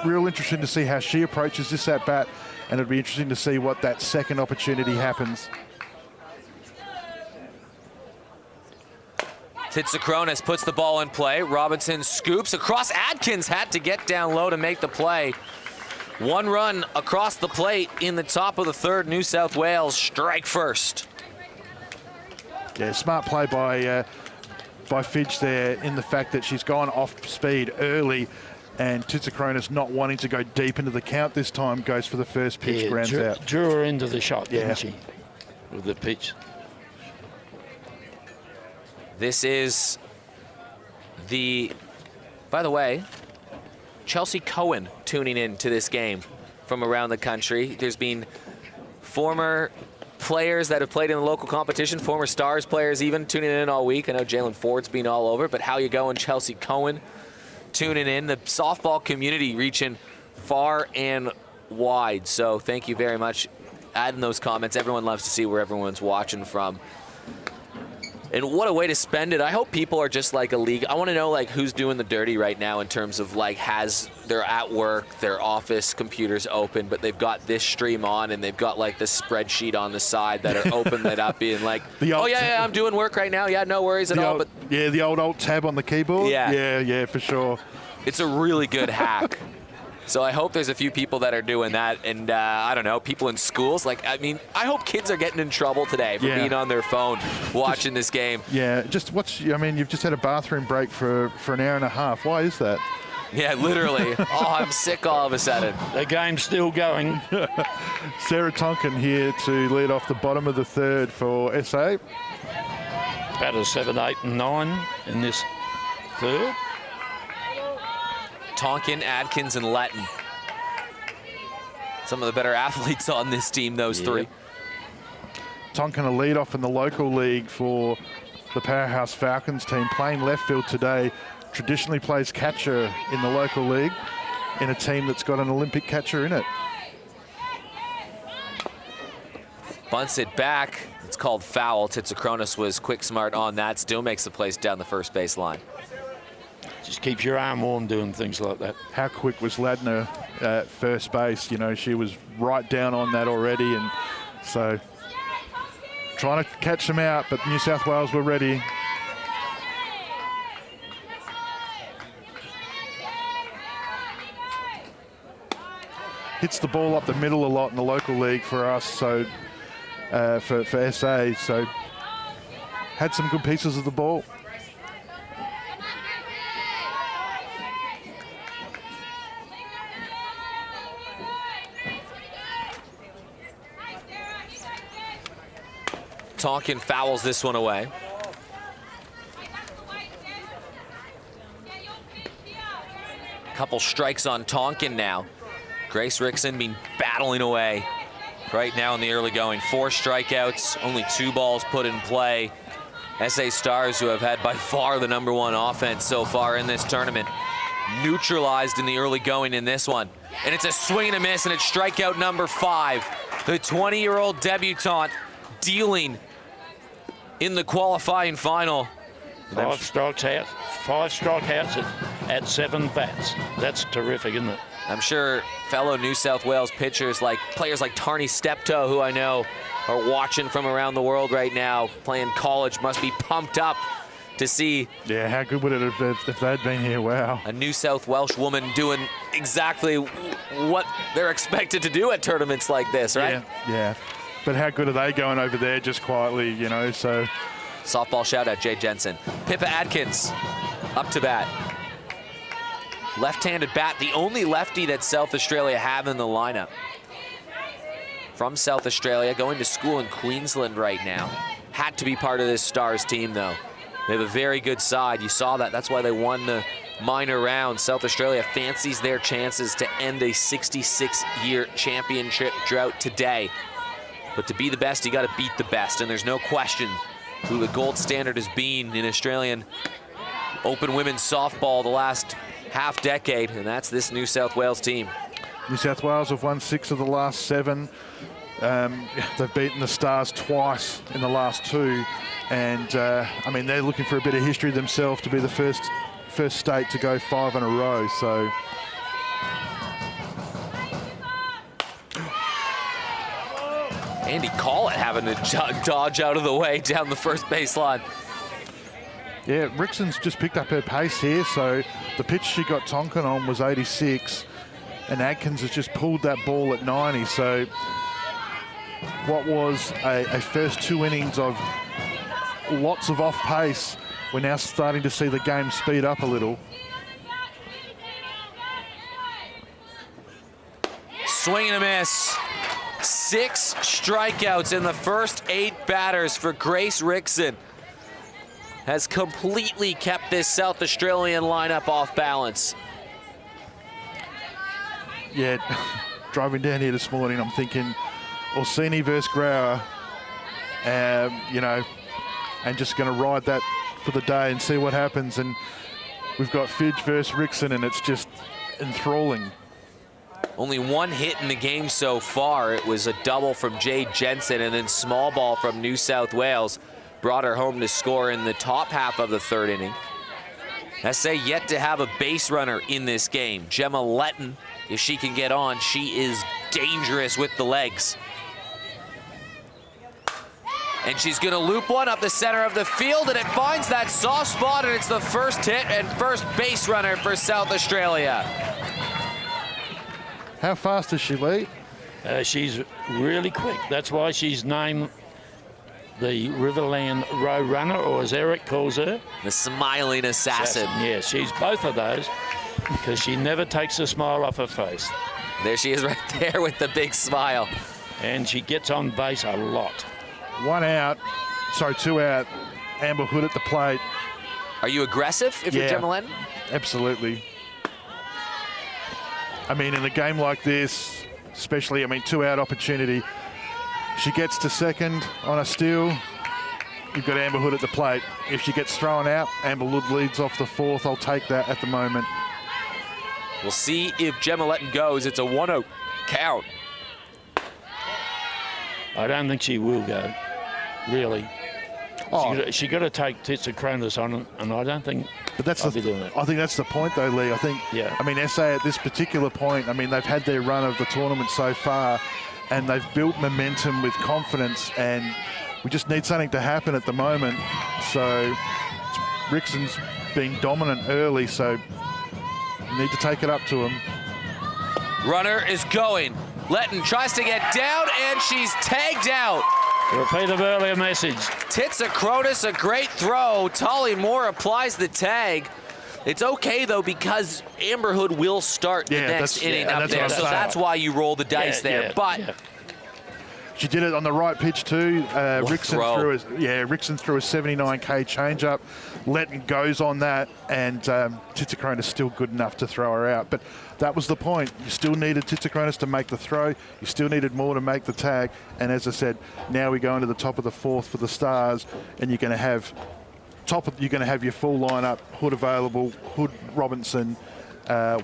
interesting to see how she approaches this at bat, and it'd be interesting to see what that second opportunity happens. Titsakronis puts the ball in play. Robinson scoops across. Adkins had to get down low to make the play. 1 run across the plate in the top of the 3rd. New South Wales strike first. Yeah, smart play by Fidge there in the fact that she's gone off speed early, and Titsakronis not wanting to go deep into the count this time goes for the first pitch, grounds out. Drew her into the shot, didn't she, with the pitch. This is by the way, Chelsea Cohen tuning in to this game from around the country. There's been former players that have played in the local competition, former Stars players even tuning in all week. I know Jalen Ford's been all over, but how you going, Chelsea Cohen tuning in. The softball community reaching far and wide. So thank you very much. Adding those comments. Everyone loves to see where everyone's watching from. And what a way to spend it. I hope people are just like a league. I want to know like who's doing the dirty right now in terms of like they're at work, their office computers open, but they've got this stream on and they've got like this spreadsheet on the side that are open that up being like, oh yeah, I'm doing work right now. Yeah, no worries at all. But yeah, the old alt tab on the keyboard. Yeah, for sure. It's a really good hack. So I hope there's a few people that are doing that, and I don't know, people in schools. Like, I mean, I hope kids are getting in trouble today for being on their phone watching this game. Yeah, you've just had a bathroom break for an hour and a half. Why is that? Yeah, literally. Oh, I'm sick all of a sudden. The game's still going. Sarah Tonkin here to lead off the bottom of the 3rd for SA. Batters 7, 8, and 9 in this 3rd. Tonkin, Adkins, and Letton. Some of the better athletes on this team, those 3. Tonkin a lead off in the local league for the Powerhouse Falcons team, playing left field today. Traditionally plays catcher in the local league in a team that's got an Olympic catcher in it. Bunts it back. It's called foul. Titsakronis was quick smart on that. Still makes the place down the first base line. Just keeps your arm warm doing things like that. How quick was Ladner at first base? You know, she was right down on that already, and so trying to catch them out, but New South Wales were ready. Hits the ball up the middle a lot in the local league for us, so for SA, so had some good pieces of the ball. Tonkin fouls this one away. Couple strikes on Tonkin now. Grace Rickson been battling away right now in the early going. 4 strikeouts, only 2 balls put in play. SA Stars, who have had by far the #1 offense so far in this tournament, neutralized in the early going in this one. And it's a swing and a miss, and it's strikeout number 5. The 20-year-old debutante dealing in the qualifying final. 5 strikeouts at 7 bats. That's terrific, isn't it? I'm sure fellow New South Wales pitchers, like players like Tarney Steptoe, who I know are watching from around the world right now, playing college, must be pumped up to see. Yeah, how good would it have been if they'd been here? Wow. A New South Welsh woman doing exactly what they're expected to do at tournaments like this, right? Yeah. But how good are they going over there just quietly, you know, so. Softball shout out, Jay Jensen. Pippa Adkins up to bat. Left-handed bat, the only lefty that South Australia have in the lineup. From South Australia, going to school in Queensland right now. Had to be part of this Stars team, though. They have a very good side. You saw that. That's why they won the minor round. South Australia fancies their chances to end a 66-year championship drought today. But to be the best, you got to beat the best. And there's no question who the gold standard has been in Australian open women's softball the last half decade, and that's this New South Wales team. New South Wales have won 6 of the last 7. They've beaten the Stars twice in the last 2, and I mean, they're looking for a bit of history themselves to be the first state to go 5 in a row. So Andy Collett having to dodge out of the way down the first baseline. yeah, Rickson's just picked up her pace here. So the pitch she got Tonkin on was 86, and Adkins has just pulled that ball at 90. So what was a first 2 innings of lots of off pace, we're now starting to see the game speed up a little. Swing and a miss. 6 strikeouts in the first 8 batters for Grace Rickson. Has completely kept this South Australian lineup off balance. Yeah, driving down here this morning, I'm thinking Orsini versus Grauer, you know, and just going to ride that for the day and see what happens. And we've got Fidge versus Rickson, and it's just enthralling. Only 1 hit in the game so far. It was a double from Jade Jensen, and then small ball from New South Wales brought her home to score in the top half of the 3rd inning. SA yet to have a base runner in this game. Gemma Letton, if she can get on, she is dangerous with the legs. And she's going to loop one up the center of the field, and it finds that soft spot, and it's the first hit and first base runner for South Australia. How fast is she, Lee? She's really quick. That's why she's named the Riverland Row Runner, or as Eric calls her, The smiling assassin. Yeah, she's both of those because she never takes a smile off her face. There she is right there with the big smile. And she gets on base a lot. 2 out. Amber Hood at the plate. Are you aggressive if you're Gemma Letton? Absolutely. I mean, in a game like this, especially, I mean, 2 out opportunity. She gets to second on a steal. You've got Amber Hood at the plate. If she gets thrown out, Amber Hood leads off the 4th. I'll take that at the moment. We'll see if Gemma Letton goes. It's a 1-0 count. I don't think she will go, really. Oh. She got to take Titsa Cronus on, and I don't think. But that's I'll be doing it. I think that's the point, though, Lee. I think. Yeah. I mean, SA at this particular point. I mean, they've had their run of the tournament so far, and they've built momentum with confidence, and we just need something to happen at the moment. So Rickson's being dominant early, so you need to take it up to him. Runner is going. Letton tries to get down, and she's tagged out. Repeat of earlier message. Titsa Cronus, a great throw. Tolly Moore applies the tag. It's okay, though, because Amber Hood will start the next inning up there. So that's why you roll the dice there. But She did it on the right pitch too. Rickson threw a 79k changeup. Letton goes on that, and Titsikronis still good enough to throw her out. But that was the point. You still needed Titsikronis to make the throw. You still needed more to make the tag. And as I said, now we go into the top of the fourth for the Stars, and you're going to have your full lineup: Hood available, Hood, Robinson,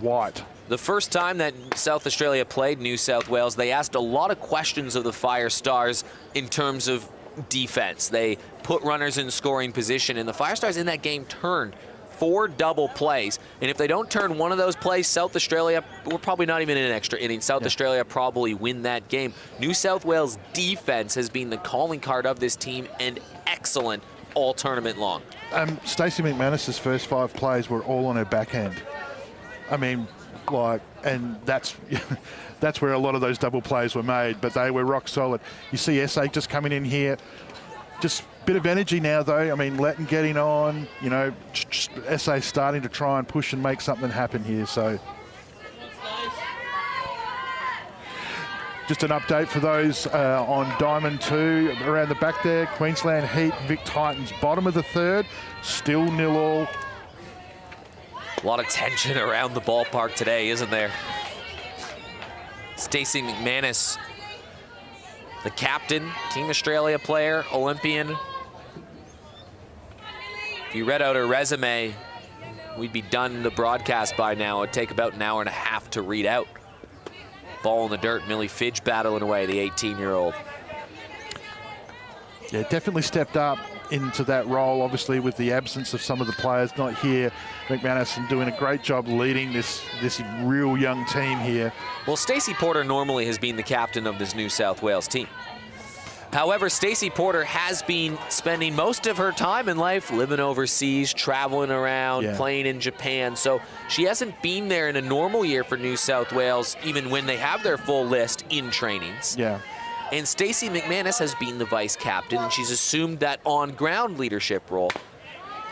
White. The first time that South Australia played New South Wales, they asked a lot of questions of the Fire Stars in terms of defense. They put runners in scoring position, and the Fire Stars in that game turned 4 double plays. And if they don't turn one of those plays, South Australia, we're probably not even in an extra inning. South Australia probably win that game. New South Wales defense has been the calling card of this team, and excellent all tournament long. Stacey McManus's first 5 plays were all on her backhand. I mean, and that's where a lot of those double plays were made, but they were rock solid. You see SA just coming in here, just a bit of energy now though. I mean, Letton getting on, SA starting to try and push and make something happen here. So just an update for those on Diamond 2 around the back there. Queensland Heat, Vic Titans, bottom of the third, still 0-0. A lot of tension around the ballpark today, isn't there? Stacey McManus, the captain, Team Australia player, Olympian. If you read out her resume, we'd be done the broadcast by now. It'd take about an hour and a half to read out. Ball in the dirt, Millie Fidge battling away, the 18-year-old. Yeah, definitely stepped up into that role, obviously with the absence of some of the players not here. McManus doing a great job leading this real young team here. Well, Stacey Porter normally has been the captain of this New South Wales team. However, Stacey Porter has been spending most of her time in life living overseas, traveling around, playing in Japan. So she hasn't been there in a normal year for New South Wales, even when they have their full list in trainings. Yeah. And Stacey McManus has been the vice captain, and she's assumed that on-ground leadership role.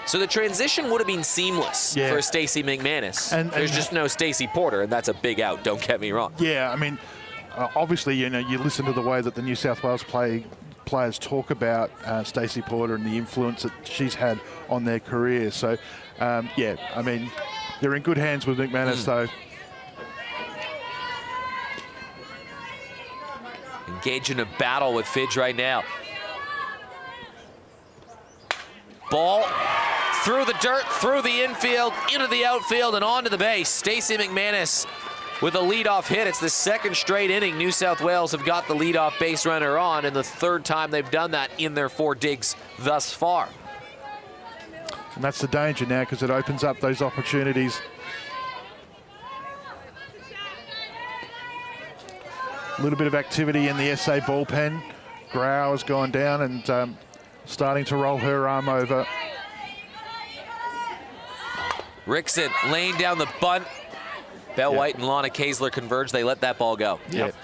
So the transition would have been seamless for Stacey McManus. And there's just no Stacey Porter, and that's a big out, don't get me wrong. Yeah, I mean, obviously, you listen to the way that the New South Wales players talk about Stacey Porter and the influence that she's had on their career. So, yeah, I mean, they're in good hands with McManus, though. Engaged in a battle with Fidge right now. Ball through the dirt, through the infield, into the outfield, and onto the base. Stacey McManus with a leadoff hit. It's the second straight inning New South Wales have got the leadoff base runner on, and the third time they've done that in their 4 digs thus far. And that's the danger now, because it opens up those opportunities. A little bit of activity in the SA bullpen. Grau has gone down and starting to roll her arm over. Rickson laying down the bunt. Bell White and Lana Kaesler converge. They let that ball go. Yep.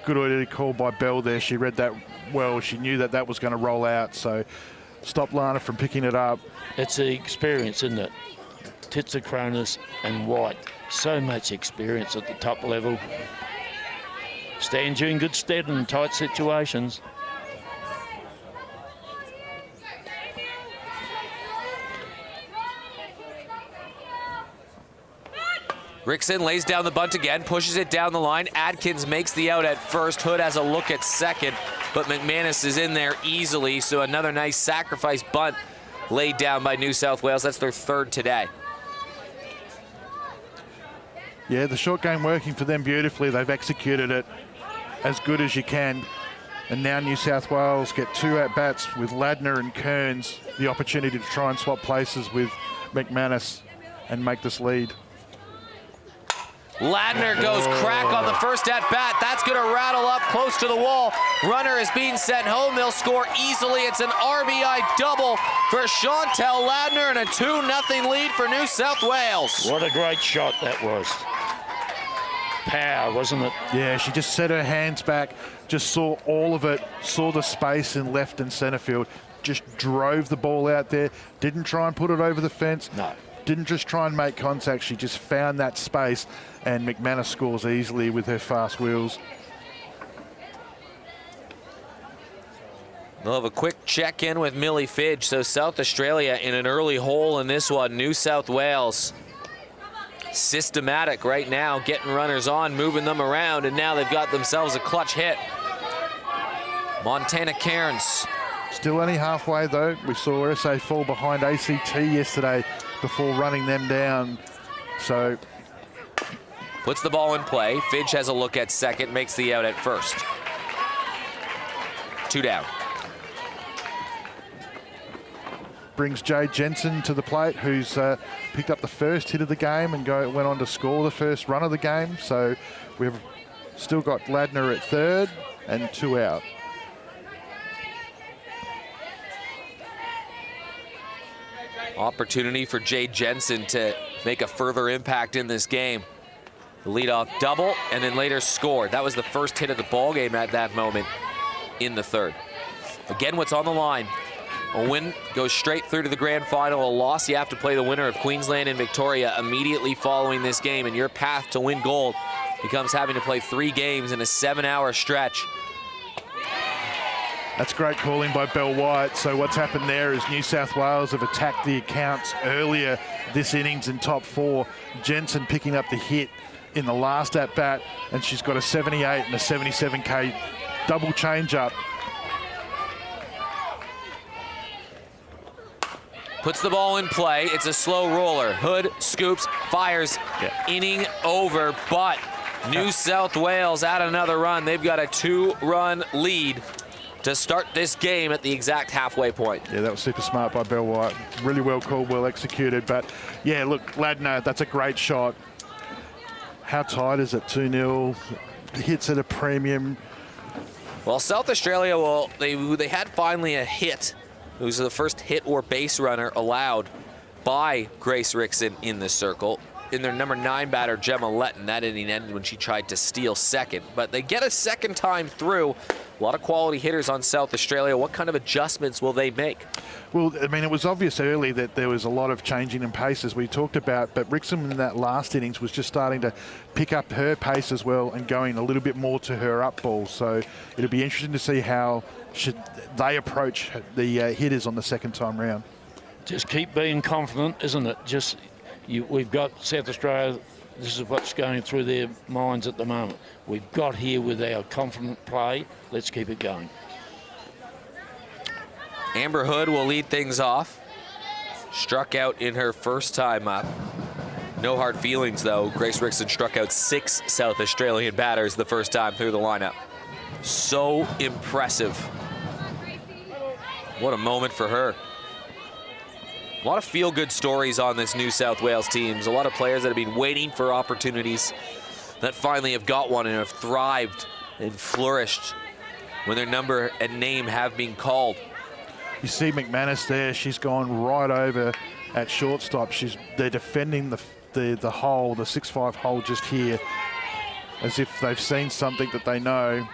Good early call by Bell there. She read that well. She knew that was going to roll out, so stopped Lana from picking it up. It's the experience, isn't it? Titsikronis and White. So much experience at the top level. Stands you in good stead in tight situations. Rickson lays down the bunt again, pushes it down the line. Adkins makes the out at first. Hood has a look at second, but McManus is in there easily, so another nice sacrifice bunt laid down by New South Wales. That's their 3rd today. Yeah, the short game working for them beautifully. They've executed it as good as you can. And now New South Wales get 2 at-bats with Ladner and Kearns, the opportunity to try and swap places with McManus and make this lead. Ladner goes crack on the first at-bat. That's going to rattle up close to the wall. Runner is being sent home. They'll score easily. It's an RBI double for Chantel Ladner and a 2-0 lead for New South Wales. What a great shot that was. Power, wasn't it? Yeah, she just set her hands back, just saw all of it, saw the space in left and center field, just drove the ball out there, didn't try and put it over the fence. No. Didn't just try and make contact, she just found that space, and McManus scores easily with her fast wheels. They'll have a quick check-in with Millie Fidge. So South Australia in an early hole in this one. New South Wales systematic right now, getting runners on, moving them around, and now they've got themselves a clutch hit. Montana Cairns. Still only halfway though. We saw SA fall behind ACT yesterday before running them down. So puts the ball in play. Fidge has a look at second, makes the out at first. 2 down. Brings Jade Jensen to the plate, who's picked up the first hit of the game and went on to score the first run of the game. So we've still got Ladner at third and 2 out. Opportunity for Jade Jensen to make a further impact in this game. The leadoff double and then later scored. That was the first hit of the ball game at that moment in the third. Again, what's on the line? A win goes straight through to the grand final. A loss, you have to play the winner of Queensland and Victoria immediately following this game, and your path to win gold becomes having to play 3 games in a 7-hour stretch. That's great calling by Bell White. So what's happened there is New South Wales have attacked the accounts earlier this innings in top 4. Jensen picking up the hit in the last at-bat, and she's got a 78 and a 77K double change-up. Puts the ball in play. It's a slow roller. Hood scoops, fires, inning over, but New South Wales add another run. They've got a 2-run lead to start this game at the exact halfway point. Yeah, that was super smart by Bell White. Really well called, well executed. But yeah, look, Ladner, that's a great shot. How tight is it? 2-0. Hits at a premium. Well, South Australia, well, they had finally a hit. It was the first hit or base runner allowed by Grace Rickson in the circle. In their number 9 batter, Gemma Letton, that inning ended when she tried to steal second. But they get a second time through. A lot of quality hitters on South Australia. What kind of adjustments will they make? Well, I mean, it was obvious early that there was a lot of changing in pace as we talked about, but Rickson in that last innings was just starting to pick up her pace as well and going a little bit more to her up ball. So it'll be interesting to see how they approach the hitters on the second time round. Just keep being confident, isn't it? We've got South Australia. This is what's going through their minds at the moment. We've got here with our confident play. Let's keep it going. Amber Hood will lead things off. Struck out in her first time up. No hard feelings, though. Grace Rickson struck out 6 South Australian batters the first time through the lineup. So impressive. What a moment for her. A lot of feel-good stories on this New South Wales team. There's a lot of players that have been waiting for opportunities that finally have got one and have thrived and flourished when their number and name have been called. You see McManus there. She's gone right over at shortstop. They're defending the hole, the 6-5 hole just here, as if they've seen something that they know.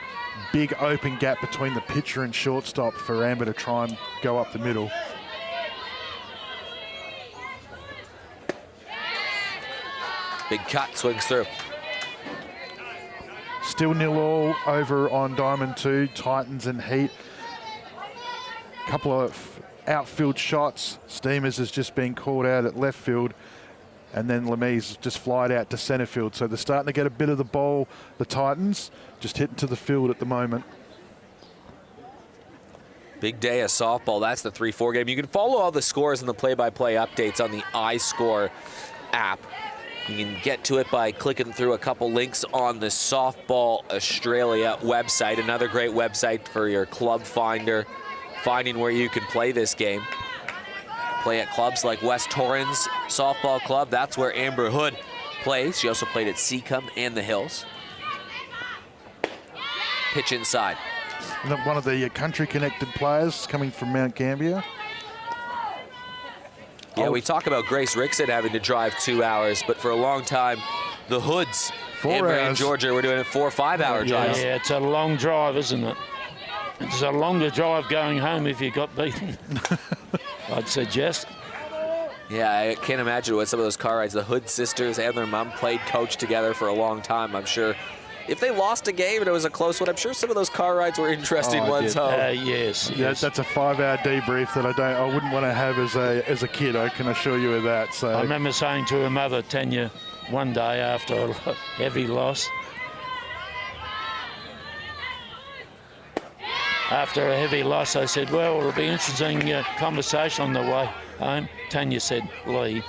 Big open gap between the pitcher and shortstop for Amber to try and go up the middle. Big cut, swings through. Still 0-0 over on Diamond 2, Titans and Heat. Couple of outfield shots. Steamers has just been called out at left field, and then Lemise just flied out to centre field. So they're starting to get a bit of the ball, the Titans, just hitting to the field at the moment. Big day of softball. That's the 3-4 game. You can follow all the scores and the play-by-play updates on the iScore app. You can get to it by clicking through a couple links on the Softball Australia website. Another great website for your club finder, finding where you can play this game. Play at clubs like West Torrens Softball Club. That's where Amber Hood plays. She also played at Seacombe and the Hills. Pitch inside. One of the country-connected players coming from Mount Gambier. Yeah, we talk about Grace Rickson having to drive 2 hours, but for a long time, the Hoods, 4 Amber hours. and Georgia, were doing it 4 or 5 hour drives. Yeah, it's a long drive, isn't it? It's a longer drive going home if you got beaten, I'd suggest. Yeah, I can't imagine what some of those car rides. The Hood sisters and their mom played coach together for a long time. I'm sure if they lost a game and it was a close one, I'm sure some of those car rides were interesting ones home. Yes. That's a 5-hour debrief that I wouldn't want to have as a kid. I can assure you of that. So I remember saying to her mother, Tanya, one day after a heavy loss, I said, well, it'll be interesting conversation on the way home. Tanya said, Lee,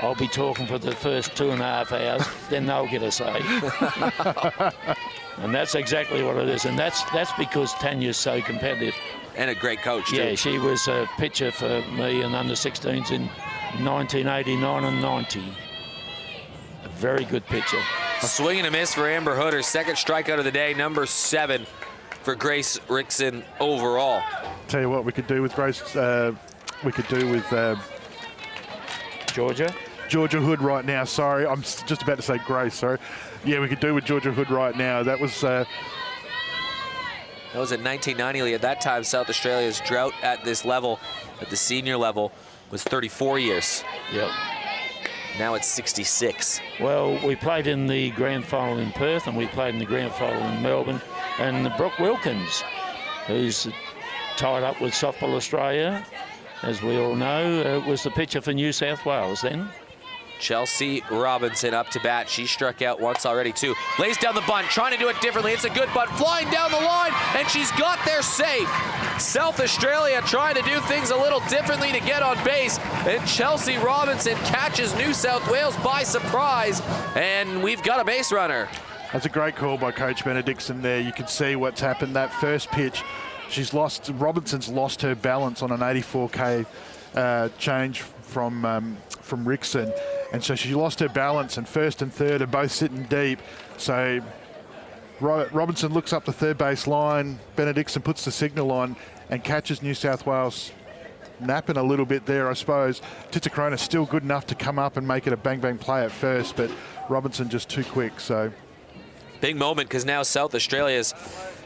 I'll be talking for the first 2.5 hours, then they'll get a say. And that's exactly what it is. And that's because Tanya's so competitive. And a great coach, too. Yeah, she was a pitcher for me in under-16s in 1989 and 90. A very good pitcher. Swing and a miss for Amber Hood, her second strikeout of the day, number 7 for Grace Rickson overall. Tell you what we could do with Grace, we could do with Georgia Hood right now. Sorry, I'm just about to say Grace, sorry. Yeah, we could do with Georgia Hood right now. That was in 1990. At that time, South Australia's drought at this level, at the senior level, was 34 years. Yep. Now it's 66. Well, we played in the grand final in Perth and we played in the grand final in Melbourne. And Brooke Wilkins, who's tied up with Softball Australia, as we all know, was the pitcher for New South Wales then. Chelsea Robinson up to bat. She struck out once already, too. Lays down the bunt, trying to do it differently. It's a good bunt, flying down the line, and she's got there safe. South Australia trying to do things a little differently to get on base, and Chelsea Robinson catches New South Wales by surprise, and we've got a base runner. That's a great call by Coach Benedictson there. You can see what's happened. That first pitch, Robinson's lost her balance on an 84k change from Rickson. And so she lost her balance, and first and third are both sitting deep. So Robinson looks up the third base line. Benedictson puts the signal on and catches New South Wales napping a little bit there, I suppose. Titsacrona's still good enough to come up and make it a bang-bang play at first, but Robinson just too quick, so. Big moment, because now South Australia's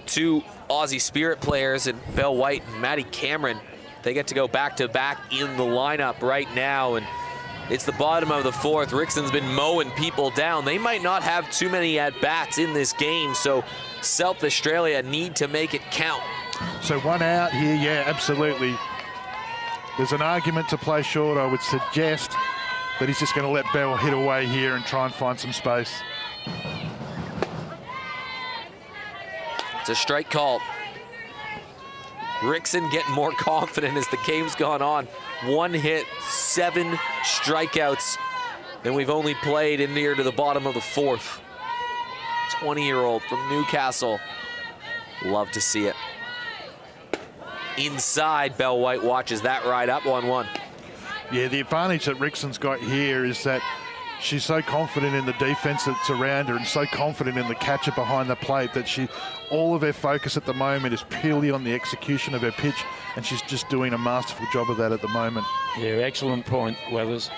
2 Aussie Spirit players, and Belle White and Maddie Cameron, they get to go back-to-back in the lineup right now, and it's the bottom of the 4th. Rickson's been mowing people down. They might not have too many at-bats in this game, so South Australia need to make it count. So 1 out here, yeah, absolutely. There's an argument to play short. I would suggest that he's just going to let Bell hit away here and try and find some space. It's a strike call. Rickson getting more confident as the game's gone on. 1 hit, 7 strikeouts, and we've only played in near to the bottom of the 4th. 20-year-old from Newcastle. Love to see it. Inside, Belle White watches that ride up 1-1. Yeah, the advantage that Rickson's got here is that she's so confident in the defense that's around her and so confident in the catcher behind the plate that all of her focus at the moment is purely on the execution of her pitch, and she's just doing a masterful job of that at the moment. Yeah, excellent point, Weathers.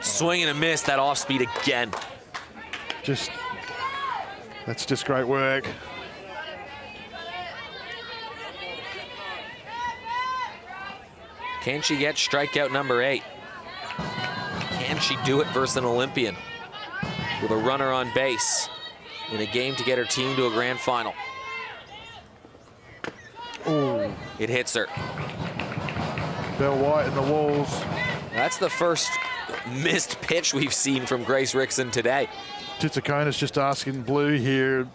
Swing and a miss, that off speed again. That's just great work. Can she get strikeout number 8? Can she do it versus an Olympian with a runner on base in a game to get her team to a grand final? Oh, it hits her. Belle White in the walls. That's the first missed pitch we've seen from Grace Rickson today. Titsacona's just asking Blue here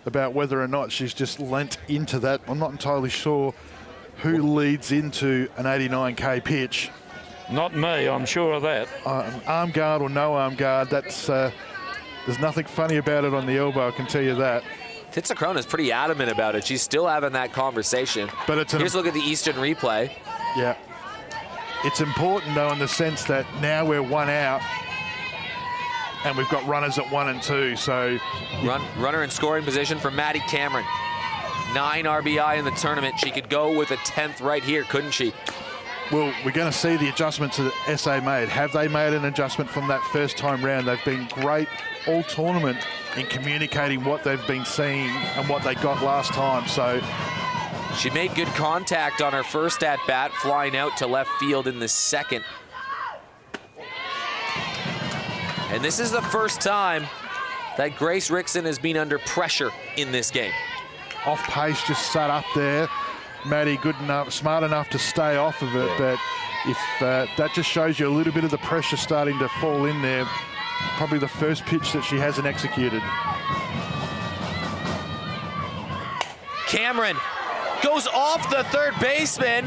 about whether or not she's just lent into that. I'm not entirely sure who leads into an 89k pitch. Not me, I'm sure of that. Arm guard or no arm guard, that's there's nothing funny about it on the elbow, I can tell you that. Titsacrona's pretty adamant about it. She's still having that conversation. But here's a look at the Eastern replay. Yeah. It's important, though, in the sense that now we're 1 out and we've got runners at 1 and 2. So runner in scoring position for Maddie Cameron. 9 RBI in the tournament. She could go with a 10th right here, couldn't she? Well, we're going to see the adjustments that SA made. Have they made an adjustment from that first time round? They've been great all tournament in communicating what they've been seeing and what they got last time. So she made good contact on her first at-bat, flying out to left field in the second. And this is the first time that Grace Rickson has been under pressure in this game. Off pace, just sat up there. Maddie good enough, smart enough to stay off of it, but if that just shows you a little bit of the pressure starting to fall in there. Probably the first pitch that she hasn't executed. Cameron goes off the third baseman.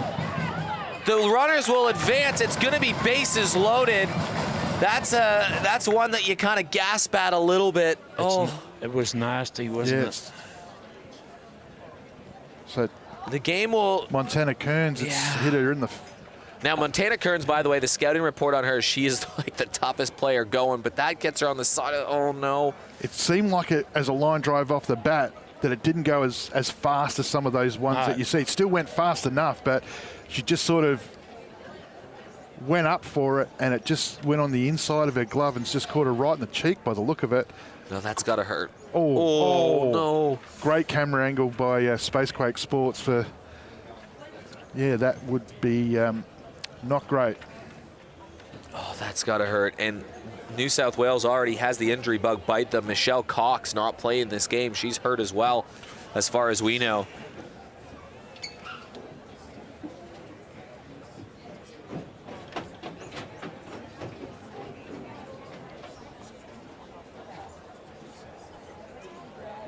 The runners will advance. It's going to be bases loaded. That's one that you kind of gasp at a little bit. It was nasty, wasn't it? So the game will... Montana Kearns, it's hit her in the... Now, Montana Kearns, by the way, the scouting report on her, she is like the toughest player going, but that gets her on the side of... Oh, no. It seemed like it, as a line drive off the bat, that it didn't go as fast as some of those ones that you see. It still went fast enough, but she just sort of went up for it, and it just went on the inside of her glove and just caught her right in the cheek by the look of it. No, that's got to hurt. Oh, no. Great camera angle by Spacequake Sports for... Yeah, that would be not great. Oh, that's got to hurt. And New South Wales already has the injury bug bite them. Michelle Cox not playing this game. She's hurt as well, as far as we know.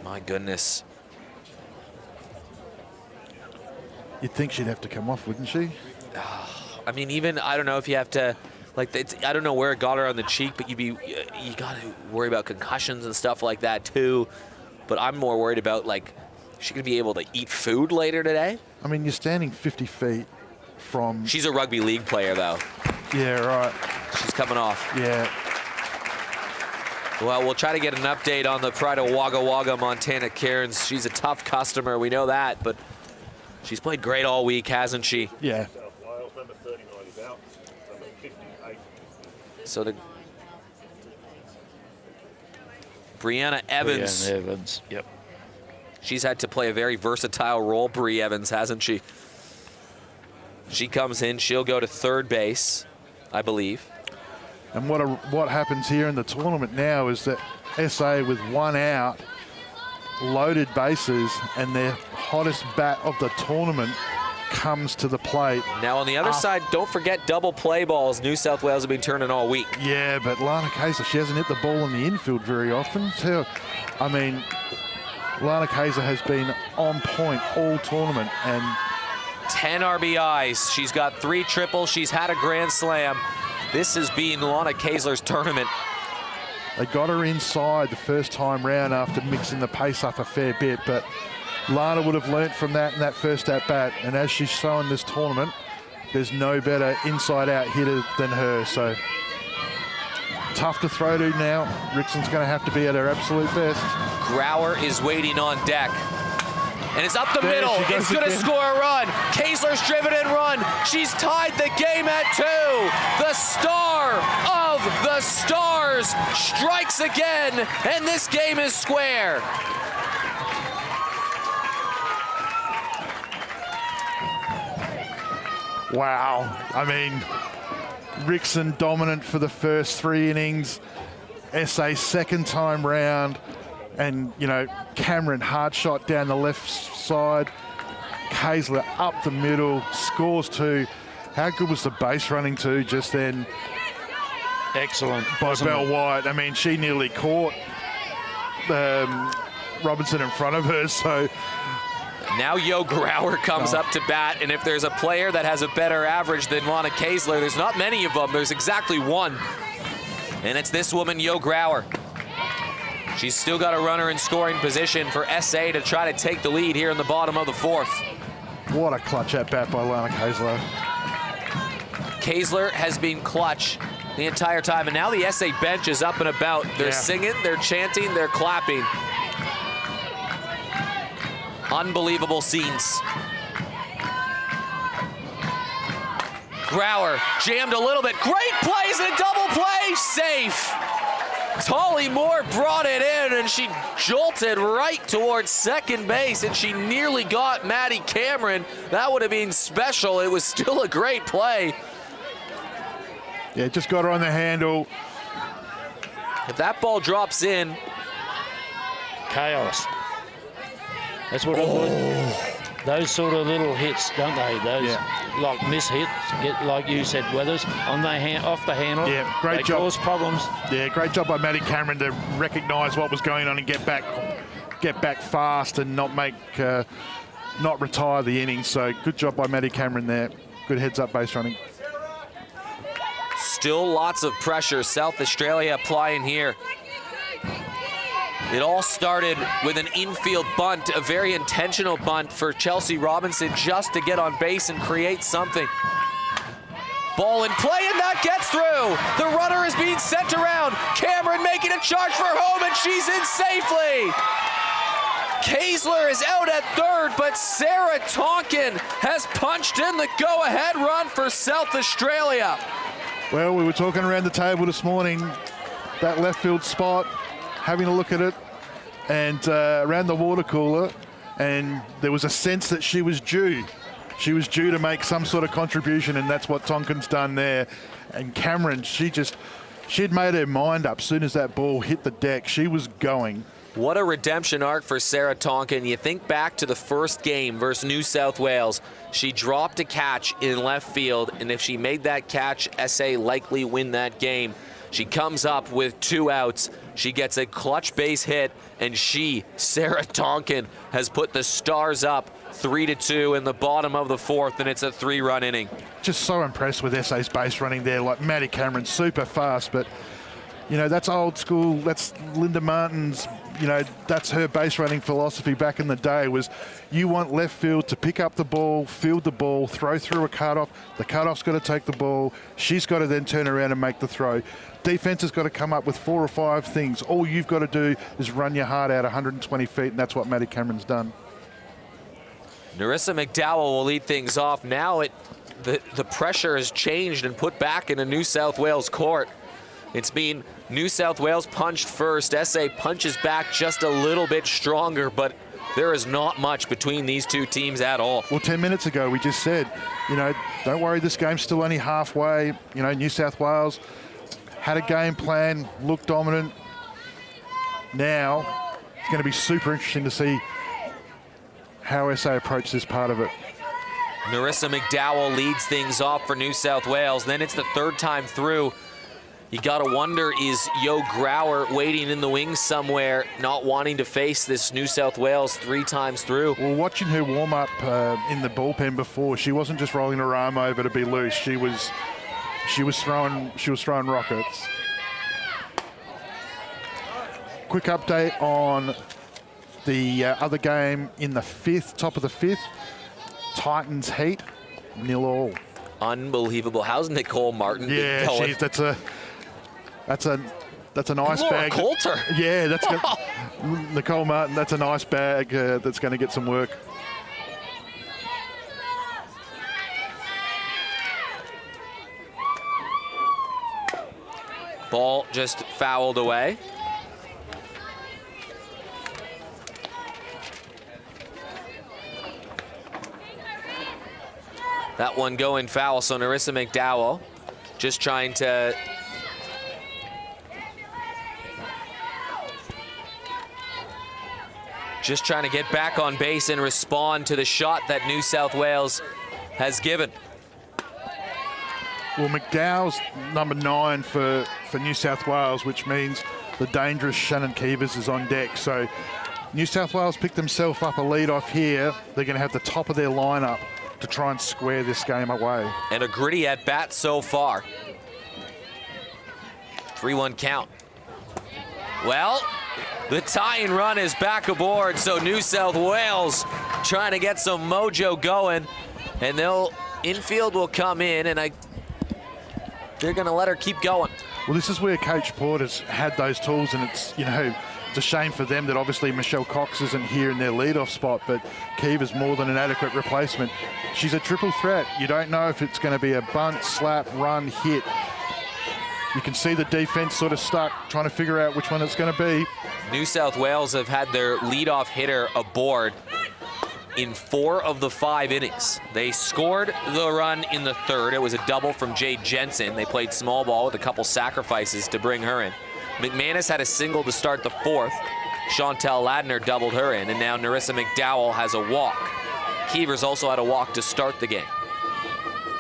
My goodness. You'd think she'd have to come off, wouldn't she? I mean, even, I don't know if you have to, like, I don't know where it got her on the cheek, but you got to worry about concussions and stuff like that too. But I'm more worried about, like, is she going to be able to eat food later today? I mean, you're standing 50 feet from... She's a rugby league player, though. Yeah, right. She's coming off. Yeah. Well, we'll try to get an update on the Pride of Wagga Wagga, Montana Cairns. She's a tough customer, we know that, but she's played great all week, hasn't she? Yeah. Number 39 is out. Number 58. So the Brianna Evans. Brianna Evans, yep. She's had to play a very versatile role, Bri Evans, hasn't she? She comes in, she'll go to third base, I believe. And what happens here in the tournament now is that SA with one out, loaded bases, and their hottest bat of the tournament comes to the plate. Now on the other side, don't forget double play balls. New South Wales have been turning all week. Yeah, but Lana Kaiser, she hasn't hit the ball in the infield very often. So, I mean, Lana Kaiser has been on point all tournament, and 10 RBIs. She's got 3 triples. She's had a grand slam. This has been Lana Kaiser's tournament. they got her inside the first time round after mixing the pace up a fair bit, but Lana would have learnt from that in that first at-bat, and as she's shown this tournament, there's no better inside-out hitter than her, so tough to throw to now. Rickson's going to have to be at her absolute best. Grauer is waiting on deck. And it's up the There middle. she goes It's going to again. score a run. Kaiser's driven and run. She's tied the game at 2. The star of the stars strikes again, and this game is square. Wow. I mean, Rickson dominant for the first 3 innings. SA second time round. And, you know, Cameron hard shot down the left side. Kaisler up the middle, scores 2. How good was the base running too just then Excellent. by wasn't Belle it? White? I mean, she nearly caught Robinson in front of her, so... Now Yo Grauer comes up to bat, and if there's a player that has a better average than Lana Kaisler, there's not many of them. There's exactly one, and it's this woman, Yo Grauer. She's still got a runner in scoring position for SA to try to take the lead here in the bottom of the 4th. What a clutch at bat by Lana Kaisler. Kaisler has been clutch the entire time, and now the SA bench is up and about. They're singing, they're chanting, they're clapping. Unbelievable scenes. Grauer jammed a little bit. Great plays and a double play. Safe. Tolly Moore brought it in, and she jolted right towards second base, and she nearly got Maddie Cameron. That would have been special. It was still a great play. Yeah, just got her on the handle. If that ball drops in, chaos. That's what it would. Those sort of little hits, don't they? Those like miss hits, get like you said, Weathers, on the off the handle. Yeah, great they job. Cause problems. Yeah, great job by Maddie Cameron to recognise what was going on and get back fast and not retire the innings. So good job by Maddie Cameron there. Good heads up base running. Still lots of pressure. South Australia applying here. It all started with an infield bunt, a very intentional bunt for Chelsea Robinson just to get on base and create something. Ball in play, and that gets through. The runner is being sent around. Cameron making a charge for home, and she's in safely. Kaesler is out at third, but Sarah Tonkin has punched in the go-ahead run for South Australia. Well, we were talking around the table this morning, that left field spot, having a look at it, and around the water cooler, and there was a sense that she was due. She was due to make some sort of contribution, and that's what Tonkin's done there. And Cameron, she'd made her mind up as soon as that ball hit the deck. She was going. What a redemption arc for Sarah Tonkin. You think back to the first game versus New South Wales. She dropped a catch in left field, and if she made that catch, SA likely win that game. She comes up with 2 outs. She gets a clutch base hit, and Sarah Tonkin, has put the Stars up 3-2 in the bottom of the 4th, and it's a 3-run inning. Just so impressed with SA's base running there. Like Maddie Cameron, super fast, but you know, that's old school. That's Linda Martin's, you know, that's her base running philosophy back in the day, was you want left field to pick up the ball, field the ball, throw through a cutoff. The cutoff's got to take the ball. She's got to then turn around and make the throw. Defense has got to come up with 4 or 5 things. All you've got to do is run your heart out 120 feet, and that's what Maddie Cameron's done. Narissa McDowell will lead things off. Now the pressure has changed and put back in a New South Wales court. It's been New South Wales punched first. SA punches back just a little bit stronger, but there is not much between these two teams at all. Well, 10 minutes ago, we just said, you know, don't worry, this game's still only halfway. You know, New South Wales had a game plan, looked dominant. Now, it's going to be super interesting to see how SA approach this part of it. Narissa McDowell leads things off for New South Wales. Then it's the 3rd time through. You gotta wonder, is Yo Grauer waiting in the wings somewhere, not wanting to face this New South Wales 3 times through? Well, watching her warm up in the bullpen before, she wasn't just rolling her arm over to be loose. She was throwing rockets. Quick update on the other game in the 5th, top of the 5th. Titans Heat, 0-0. Unbelievable. How's Nicole Martin Yeah, going? geez, that's an ice Laura bag. Coulter. Yeah, that's good. Nicole Martin, that's an ice bag that's going to get some work. Ball just fouled away. That one going foul, so Narissa McDowell just trying to get back on base and respond to the shot that New South Wales has given. Well, McDowell's number 9 for New South Wales, which means the dangerous Shannon Keevers is on deck. So New South Wales picked themselves up a lead off here. They're going to have the top of their lineup to try and square this game away. And a gritty at bat so far. 3-1 count. Well, the tying run is back aboard, so New South Wales trying to get some mojo going, and infield will come in, and they're going to let her keep going. Well, this is where Coach Porter's had those tools, and it's, you know, it's a shame for them that obviously Michelle Cox isn't here in their leadoff spot, but Keeva's more than an adequate replacement. She's a triple threat. You don't know if it's going to be a bunt, slap, run, hit. You can see the defense sort of stuck, trying to figure out which one it's going to be. New South Wales have had their leadoff hitter aboard in 4 of the 5 innings. They scored the run in the 3rd. It was a double from Jade Jensen. They played small ball with a couple sacrifices to bring her in. McManus had a single to start the 4th. Chantel Ladner doubled her in, and now Narissa McDowell has a walk. Keevers also had a walk to start the game.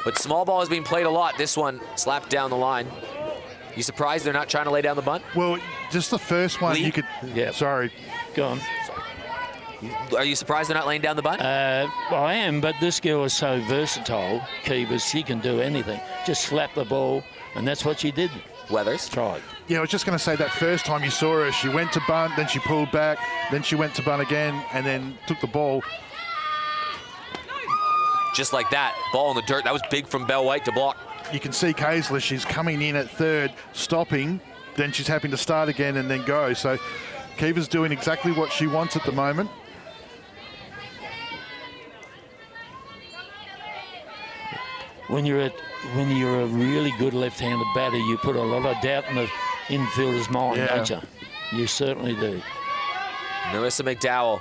But small ball has been played a lot. This one slapped down the line. You surprised they're not trying to lay down the bunt? Well, just the first one Lee? you could. Yeah. Sorry. Go on. Are you surprised they're not laying down the bunt? I am, but this girl is so versatile, Keevers, she can do anything. Just slap the ball, and that's what she did. Weathers. Tried. Yeah, I was just going to say that first time you saw her, she went to bunt, then she pulled back, then she went to bunt again, and then took the ball. Just like that, ball in the dirt. That was big from Bell White to block. You can see Kaisler, she's coming in at third, stopping, then she's having to start again and then go. So Keever's doing exactly what she wants at the moment. When you're a really good left-handed batter, you put a lot of doubt in the infielder's mind, Yeah. don't you? You certainly do. Narissa McDowell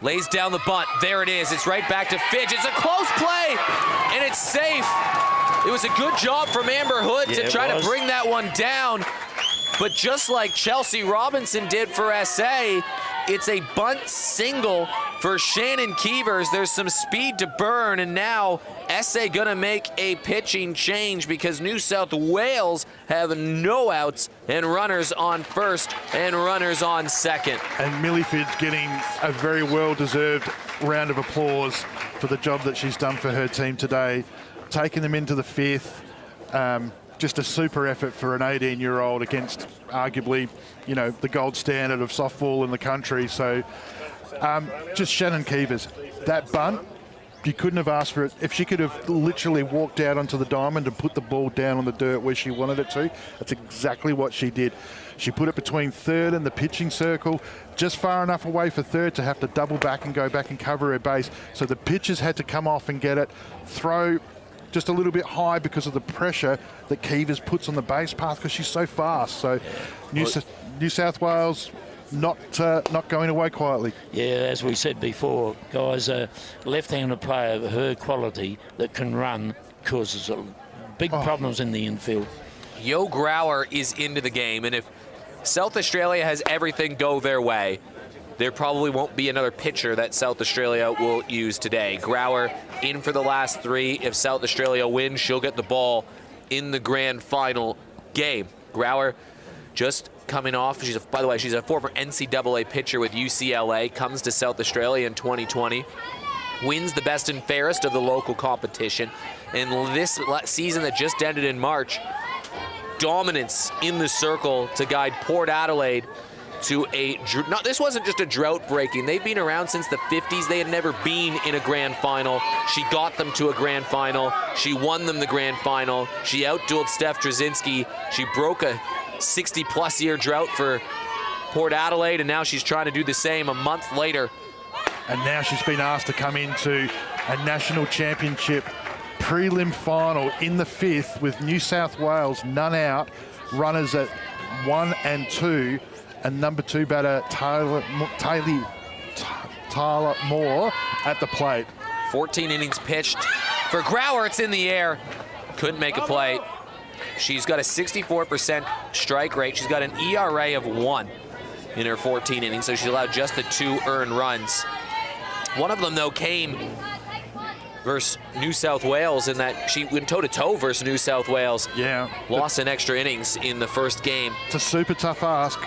lays down the bunt. There it is. It's right back to Fidge. It's a close play, and it's safe. It was a good job from Amber Hood to try to bring that one down. But just like Chelsea Robinson did for SA, it's a bunt single for Shannon Keevers. There's some speed to burn, and now SA gonna make a pitching change because New South Wales have no outs and runners on first and runners on second. And Millie Fidge getting a very well-deserved round of applause for the job that she's done for her team today, taking them into the fifth. Just a super effort for an 18-year-old against arguably, you know, the gold standard of softball in the country. So just Shannon Keevers, that bunt, you couldn't have asked for it. If she could have literally walked out onto the diamond and put the ball down on the dirt where she wanted it to, that's exactly what she did. She put it between third and the pitching circle, just far enough away for third to have to double back and go back and cover her base. So the pitchers had to come off and get it, throw just a little bit high because of the pressure that Keevers puts on the base path because she's so fast. So New South Wales not going away quietly. Yeah, as we said before, guys, a left-handed player of her quality that can run causes big problems in the infield. Yo Grauer is into the game, and if South Australia has everything go their way, there probably won't be another pitcher that South Australia will use today. Grauer in for the last three. If South Australia wins, she'll get the ball in the grand final game. Grauer just coming off. By the way, she's a former NCAA pitcher with UCLA, comes to South Australia in 2020, wins the best and fairest of the local competition. And this season that just ended in March, dominance in the circle to guide Port Adelaide to this wasn't just a drought breaking. They've been around since the 50s. They had never been in a grand final. She got them to a grand final. She won them the grand final. She outdueled Steph Drzezinski. She broke a 60-plus year drought for Port Adelaide, and now she's trying to do the same a month later. And now she's been asked to come into a national championship prelim final in the fifth with New South Wales none out, runners at 1 and 2, and number 2 batter Tyler Moore at the plate. 14 innings pitched. For Grauer, it's in the air. Couldn't make a play. She's got a 64% strike rate. She's got an ERA of 1 in her 14 innings, so she allowed just the 2 earned runs. One of them, though, came versus New South Wales in that she went toe-to-toe versus New South Wales. Yeah. Lost an extra innings in the first game. It's a super tough ask,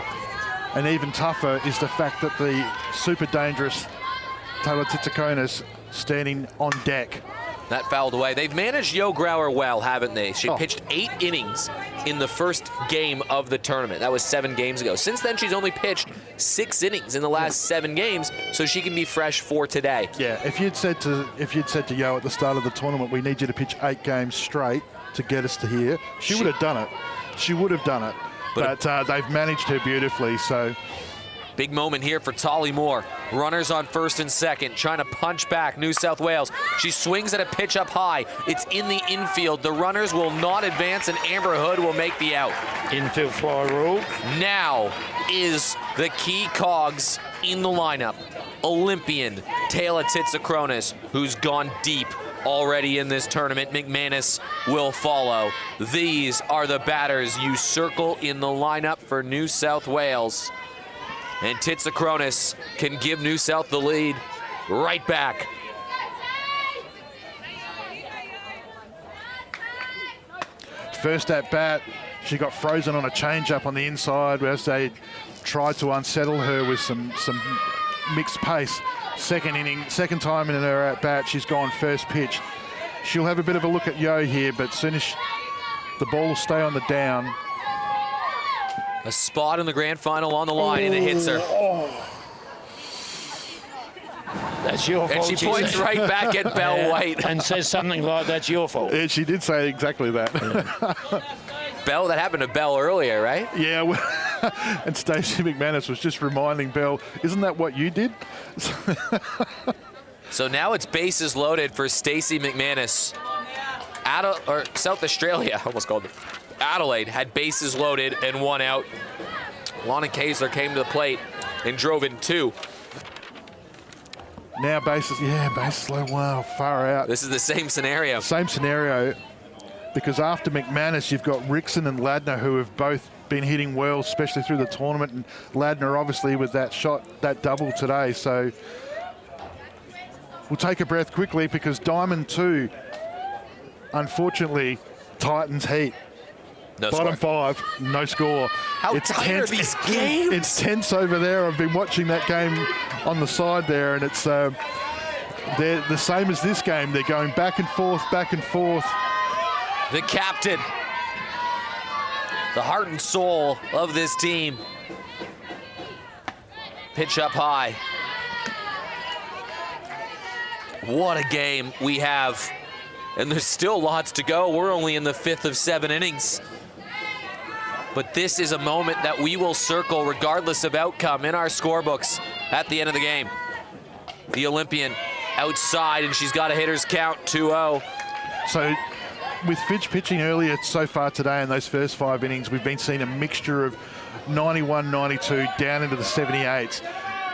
and even tougher is the fact that the super dangerous Taylor Titsakonis standing on deck. That fouled away. They've managed Yo Grauer well, haven't they? She pitched 8 innings in the first game of the tournament. That was 7 games ago. Since then, she's only pitched 6 innings in the last 7 games, so she can be fresh for today. Yeah, if you'd said to Yo at the start of the tournament, we need you to pitch 8 games straight to get us to here, she would have done it. She would have done it. But they've managed her beautifully, so. Big moment here for Tolly Moore. Runners on first and second, trying to punch back New South Wales. She swings at a pitch up high. It's in the infield. The runners will not advance, and Amber Hood will make the out. Infield fly rule. Now is the key cogs in the lineup. Olympian Taylor Titsakonis, who's gone deep already in this tournament. McManus will follow. These are the batters you circle in the lineup for New South Wales. And Titsakronis can give New South the lead right back. First at bat, she got frozen on a changeup on the inside as they tried to unsettle her with some mixed pace. Second time in her at bat, she's gone first pitch. She'll have a bit of a look at Yo here, but soon as the ball will stay on the down. A spot in the grand final on the line, and it hits her. That's your fault. And she points right back at Belle White. And says something like, that's your fault. Yeah, she did say exactly that. Belle, that happened to Belle earlier, right? Yeah, and Stacey McManus was just reminding Belle, isn't that what you did? So now it's bases loaded for Stacey McManus. South Australia, almost called it. Adelaide had bases loaded and 1 out. Lana Kayser came to the plate and drove in 2. Now bases low, wow, far out. This is the same scenario. Same scenario, because after McManus, you've got Rickson and Ladner, who have both been hitting well, especially through the tournament, and Ladner obviously with that shot, that double today. So we'll take a breath quickly, because Diamond 2, unfortunately, Titans heat. No Bottom score. 5, no score. How tight are these games? It's tense over there. I've been watching that game on the side there, and it's they're the same as this game. They're going back and forth, back and forth. The captain, the heart and soul of this team. Pitch up high. What a game we have. And there's still lots to go. We're only in the 5th of 7 innings. But this is a moment that we will circle regardless of outcome in our scorebooks at the end of the game. The Olympian outside, and she's got a hitter's count, 2-0. So with Fitch pitching earlier so far today in those first 5 innings, we've been seeing a mixture of 91, 92 down into the 78s.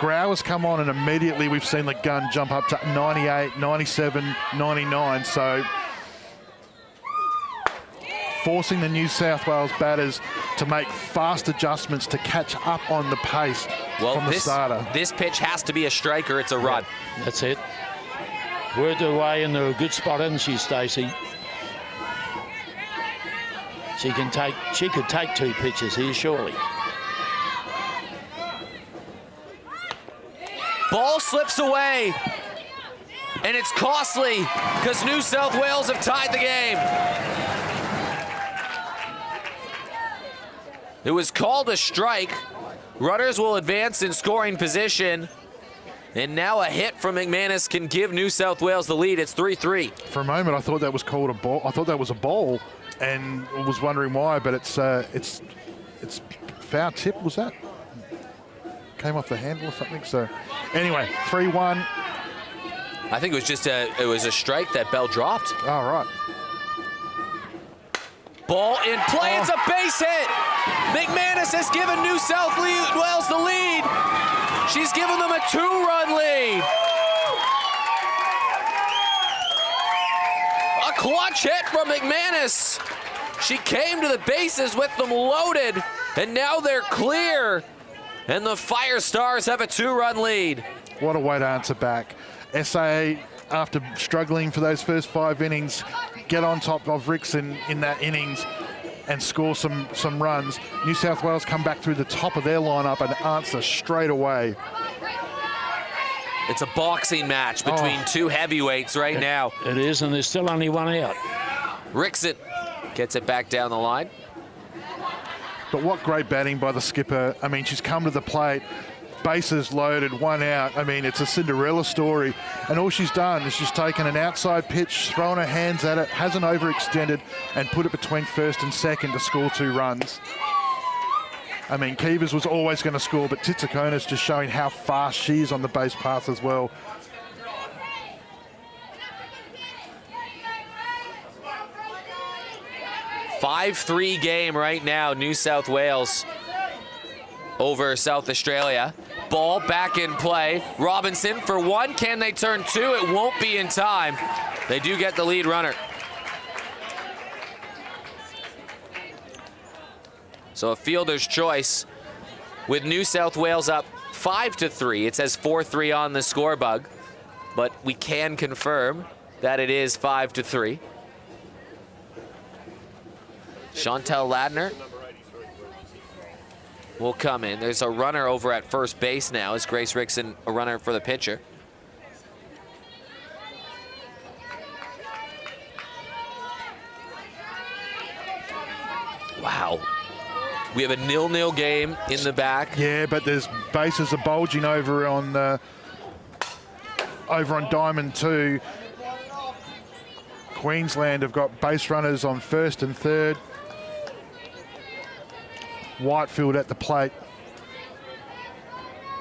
Grau has come on, and immediately we've seen the gun jump up to 98, 97, 99. So forcing the New South Wales batters to make fast adjustments to catch up on the pace from the starter. This pitch has to be a striker. It's a run. That's it. Worked her way into a good spot, hasn't she, Stacey? She could take 2 pitches here, surely. Ball slips away, and it's costly because New South Wales have tied the game. It was called a strike. Runners will advance in scoring position, and now a hit from McManus can give New South Wales the lead. It's 3-3. For a moment, I thought that was called a ball. I thought that was a ball, and was wondering why. But it's foul tip. Was that? Came off the handle or something. So anyway, 3-1. I think it was just a strike that Bell dropped. All right. Ball in play. It's a base hit. McManus has given New South Wales the lead. She's given them a 2-run lead. A clutch hit from McManus. She came to the bases with them loaded, and now they're clear. And the Fire Stars have a 2-run lead. What a way to answer back. SAA, after struggling for those first 5 innings, get on top of Rickson in that innings and score some runs. New South Wales come back through the top of their lineup and answer straight away. It's a boxing match between 2 heavyweights right now. It is, and there's still only 1 out. Rickson gets it back down the line. But what great batting by the skipper. I mean, she's come to the plate, bases loaded, 1 out. I mean, it's a Cinderella story. And all she's done is she's taken an outside pitch, thrown her hands at it, hasn't overextended, and put it between first and second to score 2 runs. I mean, Keevers was always going to score, but Titsakronis just showing how fast she is on the base path as well. A 5-3 game right now, New South Wales over South Australia. Ball back in play. Robinson for 1. Can they turn 2? It won't be in time. They do get the lead runner. So a fielder's choice with New South Wales up 5-3. It says 4-3 on the score bug, but we can confirm that it is 5-3. Chantel Ladner will come in. There's a runner over at first base now. Is Grace Rickson a runner for the pitcher? Wow. We have a 0-0 game in the back. Yeah, but there's bases are bulging over on Diamond 2. Queensland have got base runners on first and third. Whitefield at the plate.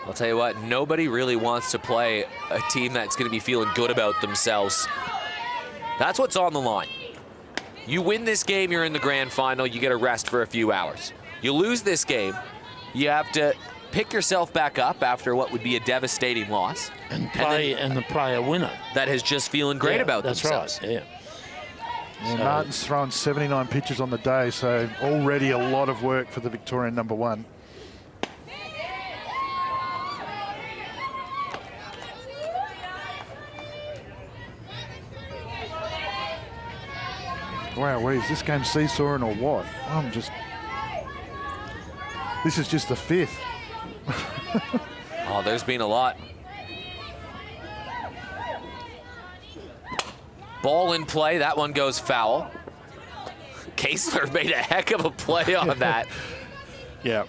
I'll tell you what, nobody really wants to play a team that's going to be feeling good about themselves. That's what's on the line. You win this game, you're in the grand final, you get a rest for a few hours. You lose this game, you have to pick yourself back up after what would be a devastating loss. And play a winner. That is just feeling great about themselves. Right, yeah. Well, Martin's thrown 79 pitches on the day, so already a lot of work for the Victorian number 1. Wow, is this game seesawing or what? This is just the 5th. Oh, there's been a lot. Ball in play, that one goes foul. Kaesler made a heck of a play on that. Yeah.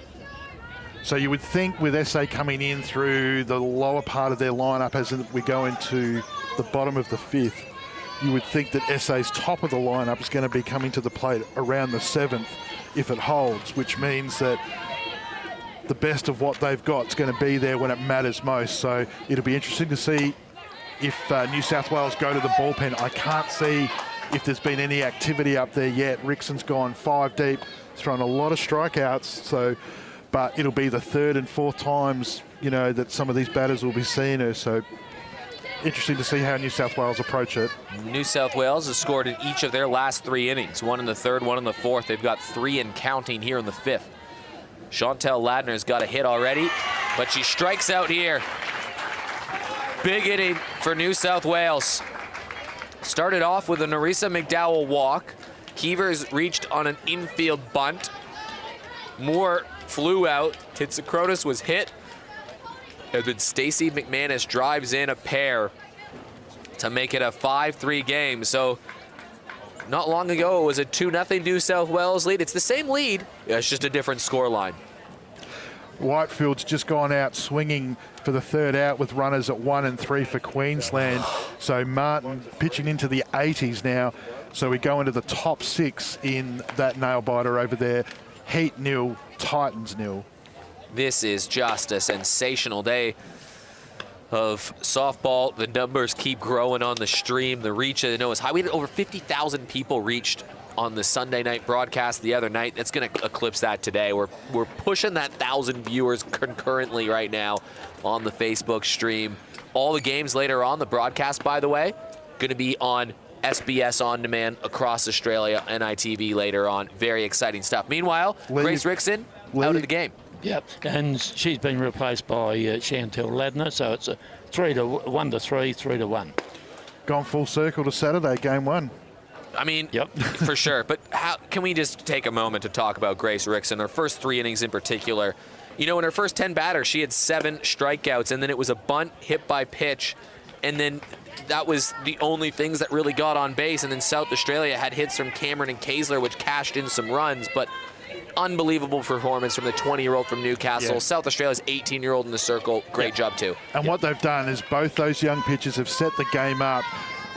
So you would think with SA coming in through the lower part of their lineup as we go into the bottom of the 5th, you would think that SA's top of the lineup is going to be coming to the plate around the 7th if it holds, which means that the best of what they've got is going to be there when it matters most. So it'll be interesting to see if New South Wales go to the bullpen. I can't see if there's been any activity up there yet. Rickson's gone 5 deep, thrown a lot of strikeouts. But it'll be the 3rd and 4th times, that some of these batters will be seeing her. So interesting to see how New South Wales approach it. New South Wales has scored in each of their last 3 innings. 1 in the 3rd, 1 in the 4th. They've got 3 and counting here in the 5th. Chantel Ladner's got a hit already, but she strikes out here. Big inning for New South Wales. Started off with a Narisa McDowell walk. Keevers reached on an infield bunt. Moore flew out. Titsakrotis was hit. And then Stacey McManus drives in a pair to make it a 5-3 game. So not long ago, it was a 2-0 New South Wales lead. It's the same lead. Yeah, it's just a different score line. Whitefield's just gone out swinging for the 3rd out with runners at 1 and 3 for Queensland. So Martin pitching into the 80s now. So we go into the top 6 in that nail biter over there. Heat 0, Titans 0. This is just a sensational day of softball. The numbers keep growing on the stream. The reach I know is high. We had over 50,000 people reached on the Sunday night broadcast the other night. That's going to eclipse that today. We're pushing that 1,000 viewers concurrently right now on the Facebook stream. All the games later on, the broadcast, by the way, going to be on SBS On Demand across Australia, NITV later on. Very exciting stuff. Meanwhile, Grace Rickson out of the game. Yep, and she's been replaced by Chantel Ladner, so it's a 1-3, 3-1. Gone full circle to Saturday, game 1. I mean, yep. For sure. But how can we just take a moment to talk about Grace Rickson, her first 3 innings in particular? In her first 10 batters, she had 7 strikeouts, and then it was a bunt hit by pitch, and then that was the only things that really got on base. And then South Australia had hits from Cameron and Kaesler, which cashed in some runs, but unbelievable performance from the 20-year-old from Newcastle. Yeah. South Australia's 18-year-old in the circle. Great job, too. And what they've done is both those young pitchers have set the game up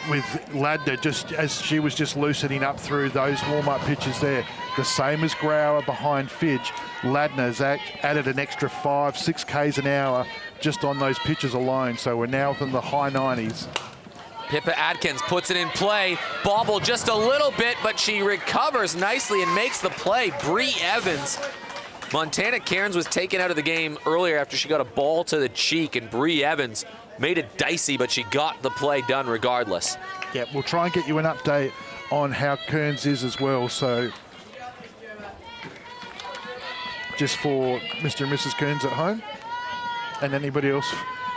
with Ladner just as she was just loosening up through those warm-up pitches there. The same as Grauer behind Fidge. Ladner's added an extra 5-6 Ks an hour just on those pitches alone. So we're now up in the high 90s. Pippa Adkins puts it in play. Bobble just a little bit, but she recovers nicely and makes the play. Bree Evans. Montana Cairns was taken out of the game earlier after she got a ball to the cheek, and Bree Evans made it dicey, but she got the play done regardless. Yeah, we'll try and get you an update on how Kearns is as well. So just for Mr. and Mrs. Kearns at home and anybody else.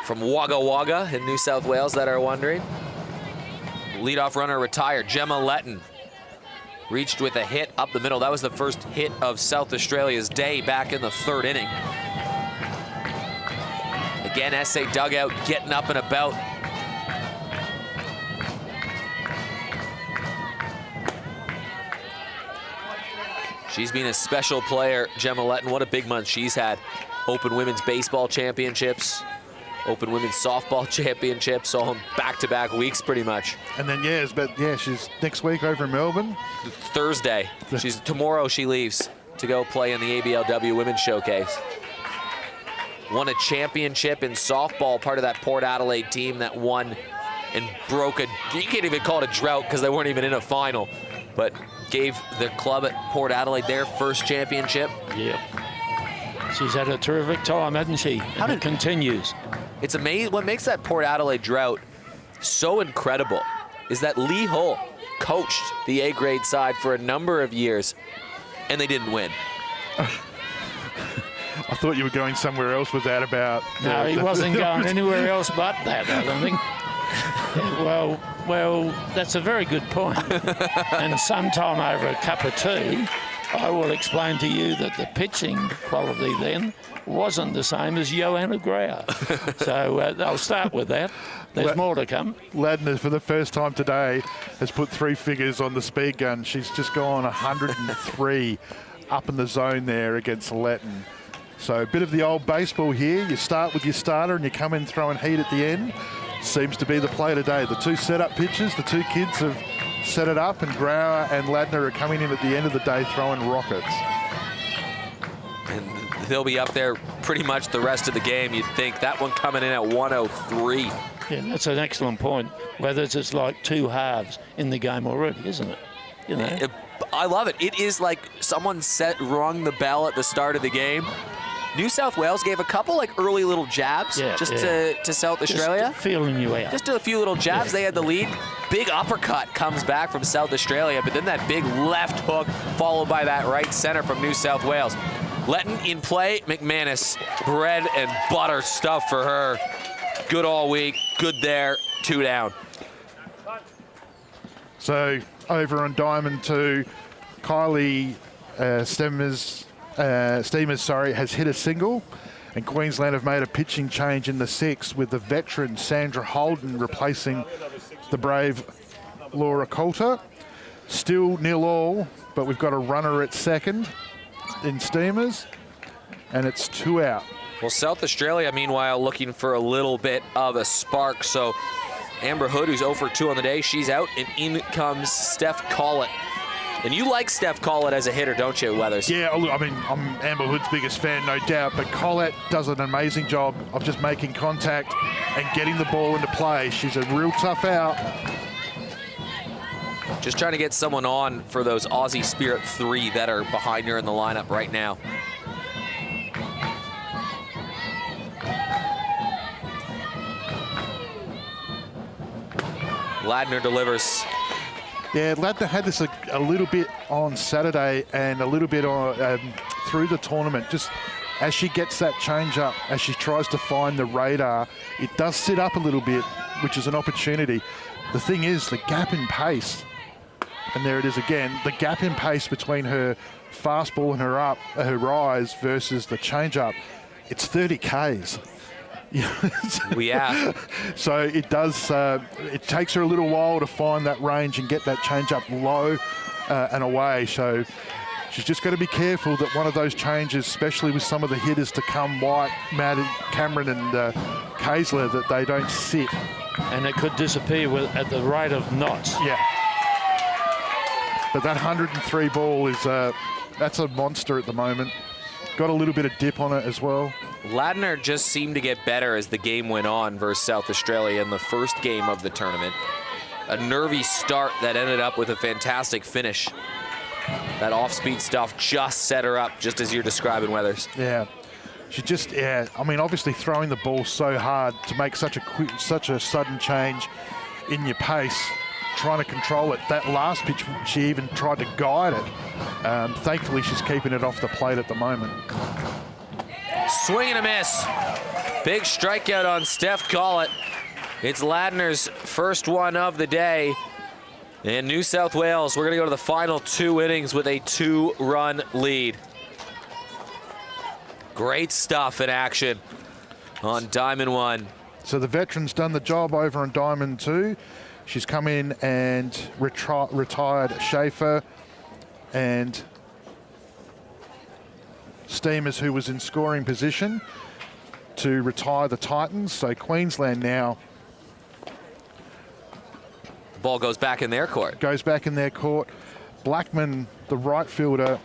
From Wagga Wagga in New South Wales that are wondering. Leadoff runner retired. Gemma Letton reached with a hit up the middle. That was the first hit of South Australia's day back in the 3rd inning. Again, SA dugout getting up and about. She's been a special player, Gemma Letton. What a big month she's had. Open Women's Baseball Championships, Open Women's Softball Championships, all in back-to-back weeks pretty much. And then, she's next week over in Melbourne. Thursday. Tomorrow she leaves to go play in the ABLW Women's Showcase. Won a championship in softball, part of that Port Adelaide team that won and broke you can't even call it a drought because they weren't even in a final, but gave the club at Port Adelaide their first championship. Yeah. She's had a terrific time, hasn't she? And it continues. It's amazing. What makes that Port Adelaide drought so incredible is that Lee Hull coached the A-grade side for a number of years, and they didn't win. I thought you were going somewhere else with that about... No, he wasn't going anywhere else but that, I don't think. Well, that's a very good point. And sometime over a cup of tea, I will explain to you that the pitching quality then wasn't the same as Johanna Grauer. So I'll start with that. There's more to come. Ladner, for the first time today, has put 3 figures on the speed gun. She's just gone 103 up in the zone there against Letton. So a bit of the old baseball here. You start with your starter and you come in throwing heat at the end. Seems to be the play today. The 2 setup pitches, the 2 kids have set it up, and Grauer and Ladner are coming in at the end of the day throwing rockets. And they'll be up there pretty much the rest of the game, you'd think. That one coming in at 103. Yeah, that's an excellent point. Whether it's like 2 halves in the game already, isn't it? You know. I love it. It is like someone rung the bell at the start of the game. New South Wales gave a couple like early little jabs to South Australia. Just feeling you out. Just a few little jabs. Yeah. They had the lead. Big uppercut comes back from South Australia, but then that big left hook followed by that right center from New South Wales. Letton in play. McManus, bread and butter stuff for her. Good all week. Good there. 2 down. So over on Diamond 2, Kylie Steamers, has hit a single, and Queensland have made a pitching change in the 6th with the veteran Sandra Holden replacing the brave Laura Coulter. Still 0-all, but we've got a runner at second in Steamers, and it's 2 out. Well, South Australia, meanwhile, looking for a little bit of a spark. So Amber Hood, who's 0 for 2 on the day, she's out, and in comes Steph Collett. And you like Steph Collett as a hitter, don't you, Weathers? Yeah, I mean, I'm Amber Hood's biggest fan, no doubt, but Collett does an amazing job of just making contact and getting the ball into play. She's a real tough out. Just trying to get someone on for those Aussie Spirit 3 that are behind her in the lineup right now. Ladner delivers. Yeah, Ladner had this a little bit on Saturday and a little bit on through the tournament. Just as she gets that change up, as she tries to find the radar, it does sit up a little bit, which is an opportunity. The thing is, the gap in pace, and there it is again, the gap in pace between her fastball and her rise versus the change up, it's 30 Ks. Yeah. So it does. It takes her a little while to find that range and get that change up low and away. So she's just got to be careful that one of those changes, especially with some of the hitters to come, White, Maddie, Cameron, and Kaysler, that they don't sit. And it could disappear at the rate of knots. Yeah. But that 103 ball is that's a monster at the moment. Got a little bit of dip on it as well. Ladner just seemed to get better as the game went on versus South Australia in the first game of the tournament. A nervy start that ended up with a fantastic finish. That off-speed stuff just set her up, just as you're describing, Weathers. Yeah. She just, yeah, I mean, obviously throwing the ball so hard to make such a sudden change in your pace, trying to control it. That last pitch, she even tried to guide it. Thankfully, she's keeping it off the plate at the moment. Swing and a miss. Big strikeout on Steph Collett. It's Ladner's first one of the day. And New South Wales, we're going to go to the final 2 innings with a 2-run lead. Great stuff in action on Diamond 1. So the veteran's done the job over on Diamond 2. She's come in and retired Schaefer and Steamers, who was in scoring position, to retire the Titans. So Queensland now Ball goes back in their court. Goes back in their court. Blackman, the right fielder,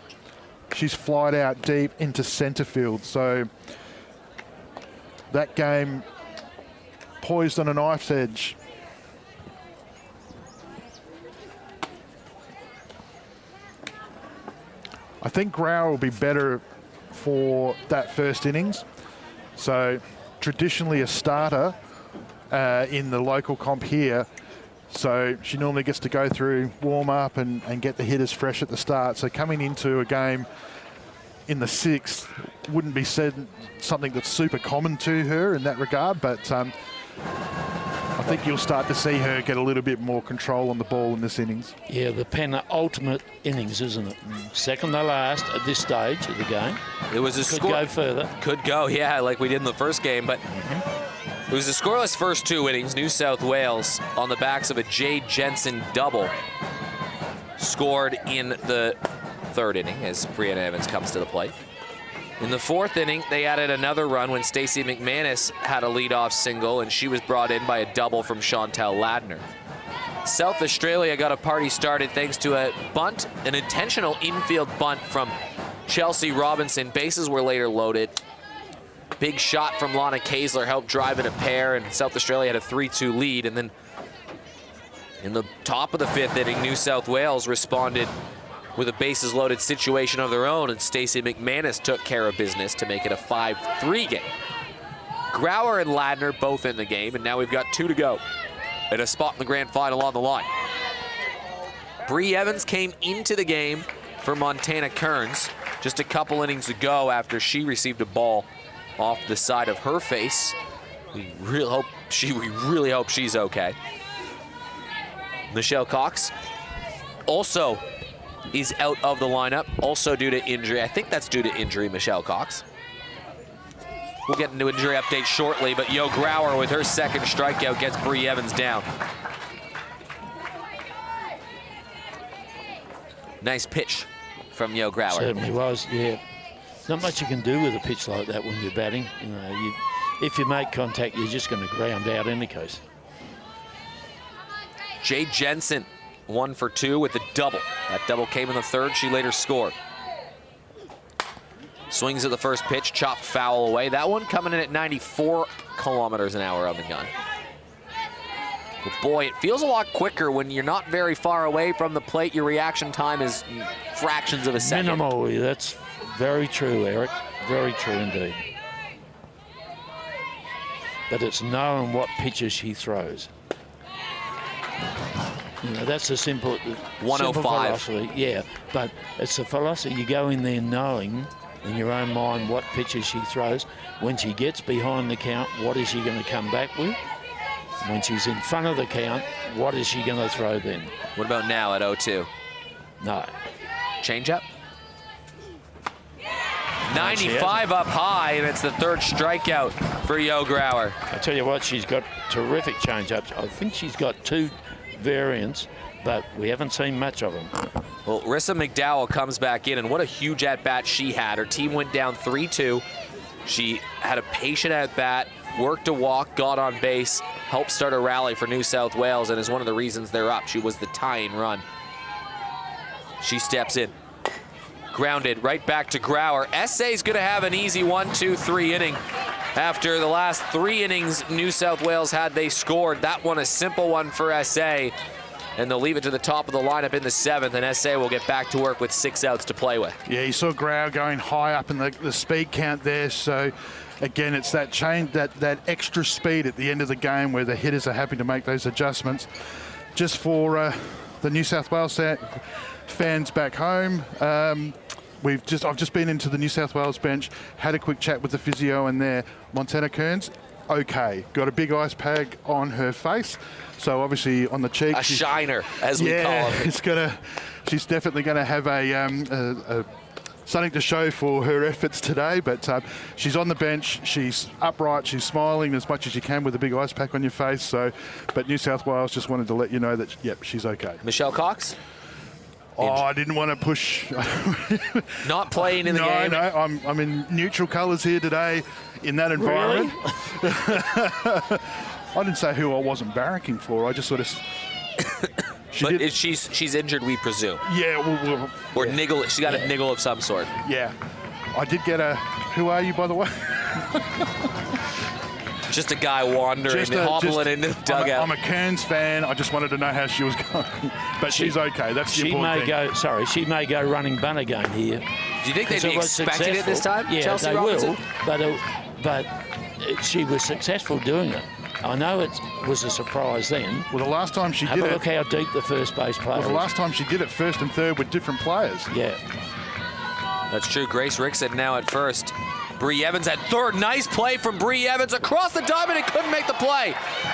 she's flied out deep into centre field. So that game poised on a knife's edge. I think Grauer will be better for that first innings. So traditionally a starter in the local comp here. So she normally gets to go through warm up and get the hitters fresh at the start. So coming into a game in the 6th wouldn't be said something that's super common to her in that regard, but I think you'll start to see her get a little bit more control on the ball in this innings. Yeah, the penultimate innings, isn't it? Second to last at this stage of the game. It was a Could go further. Could go, yeah, like we did in the first game, but it was a scoreless first 2 innings. New South Wales, on the backs of a Jade Jensen double, scored in the 3rd inning as Brianna Evans comes to the plate. In the 4th inning, they added another run when Stacey McManus had a leadoff single, and she was brought in by a double from Chantel Ladner. South Australia got a party started thanks to a bunt, an intentional infield bunt from Chelsea Robinson. Bases were later loaded. Big shot from Lana Kaesler helped drive in a pair, and South Australia had a 3-2 lead. And then in the top of the 5th inning, New South Wales responded with a bases loaded situation of their own, and Stacey McManus took care of business to make it a 5-3 game. Grauer and Ladner both in the game, and now we've got 2 to go and a spot in the grand final on the line. Bree Evans came into the game for Montana Kearns just a couple innings ago after she received a ball off the side of her face. We really hope she's okay. Michelle Cox also is out of the lineup, also due to injury. I think that's due to injury, Michelle Cox. We'll get into injury update shortly, but Yo Grauer with her 2nd strikeout gets Bree Evans down. Nice pitch from Yo Grauer. Certainly was, yeah. Not much you can do with a pitch like that when you're batting. You know, if you make contact, you're just going to ground out in any case. Jade Jensen, 1 for 2 with a double. That double came in the 3rd. She later scored. Swings at the first pitch, chopped foul away. That one coming in at 94 kilometers an hour on the gun. But boy, it feels a lot quicker when you're not very far away from the plate. Your reaction time is fractions of a second. Minimal, that's very true, Eric. Very true indeed. But it's knowing what pitches she throws. You know, that's a simple 105. philosophy. Yeah, but it's a philosophy. You go in there knowing in your own mind what pitches she throws. When she gets behind the count, what is she going to come back with? When she's in front of the count, what is she going to throw then? What about now at 0-2? No. Changeup? 95 up high, and it's the 3rd strikeout for Yo Grauer. I tell you what, she's got terrific changeups. I think she's got 2 variants, but we haven't seen much of them. Well, Rissa McDowell comes back in, and what a huge at-bat she had. Her team went down 3-2. She had a patient at-bat, worked a walk, got on base, helped start a rally for New South Wales, and is one of the reasons they're up. She was the tying run. She steps in. Grounded right back to Grauer. SA's going to have an easy 1-2-3 inning. After the last 3 innings New South Wales had, they scored. That one a simple one for SA. and they'll leave it to the top of the lineup in the 7th, and SA will get back to work with 6 outs to play with. Yeah, you saw Grau going high up in the speed count there. So, again, it's that change, that extra speed at the end of the game where the hitters are happy to make those adjustments. Just for the New South Wales fans back home, I've just been into the New South Wales bench, had a quick chat with the physio in there. Montana Kearns, okay, got a big ice pack on her face, so obviously on the cheek. A shiner, as we call it. She's definitely going to have a something to show for her efforts today, but she's on the bench, she's upright, she's smiling as much as you can with a big ice pack on your face. So, but New South Wales just wanted to let you know that, yep, she's okay. Michelle Cox? Oh, I didn't want to push. Not playing in the game? No, I'm in neutral colours here today in that environment. Really? I didn't say who I wasn't barracking for. I just sort of... she's injured, we presume. Yeah, or niggle. She got a niggle of some sort. Yeah. I did get a... Who are you, by the way? Just a guy wandering, hobbling into the dugout. I'm a Kearns fan. I just wanted to know how she was going. But she's okay. That's the important thing. She may go running bunt again here. Do you think they'd be expecting it this time, Yeah, Chelsea they Robinson? will. But she was successful doing it. I know it was a surprise then. Well, the last time she did it... Have a look how deep the first base player Well, the last time she did it, first and third with different players. Yeah. That's true. Grace Rickson now at first. Bree Evans at third. Nice play from Bree Evans across the diamond and couldn't make the play.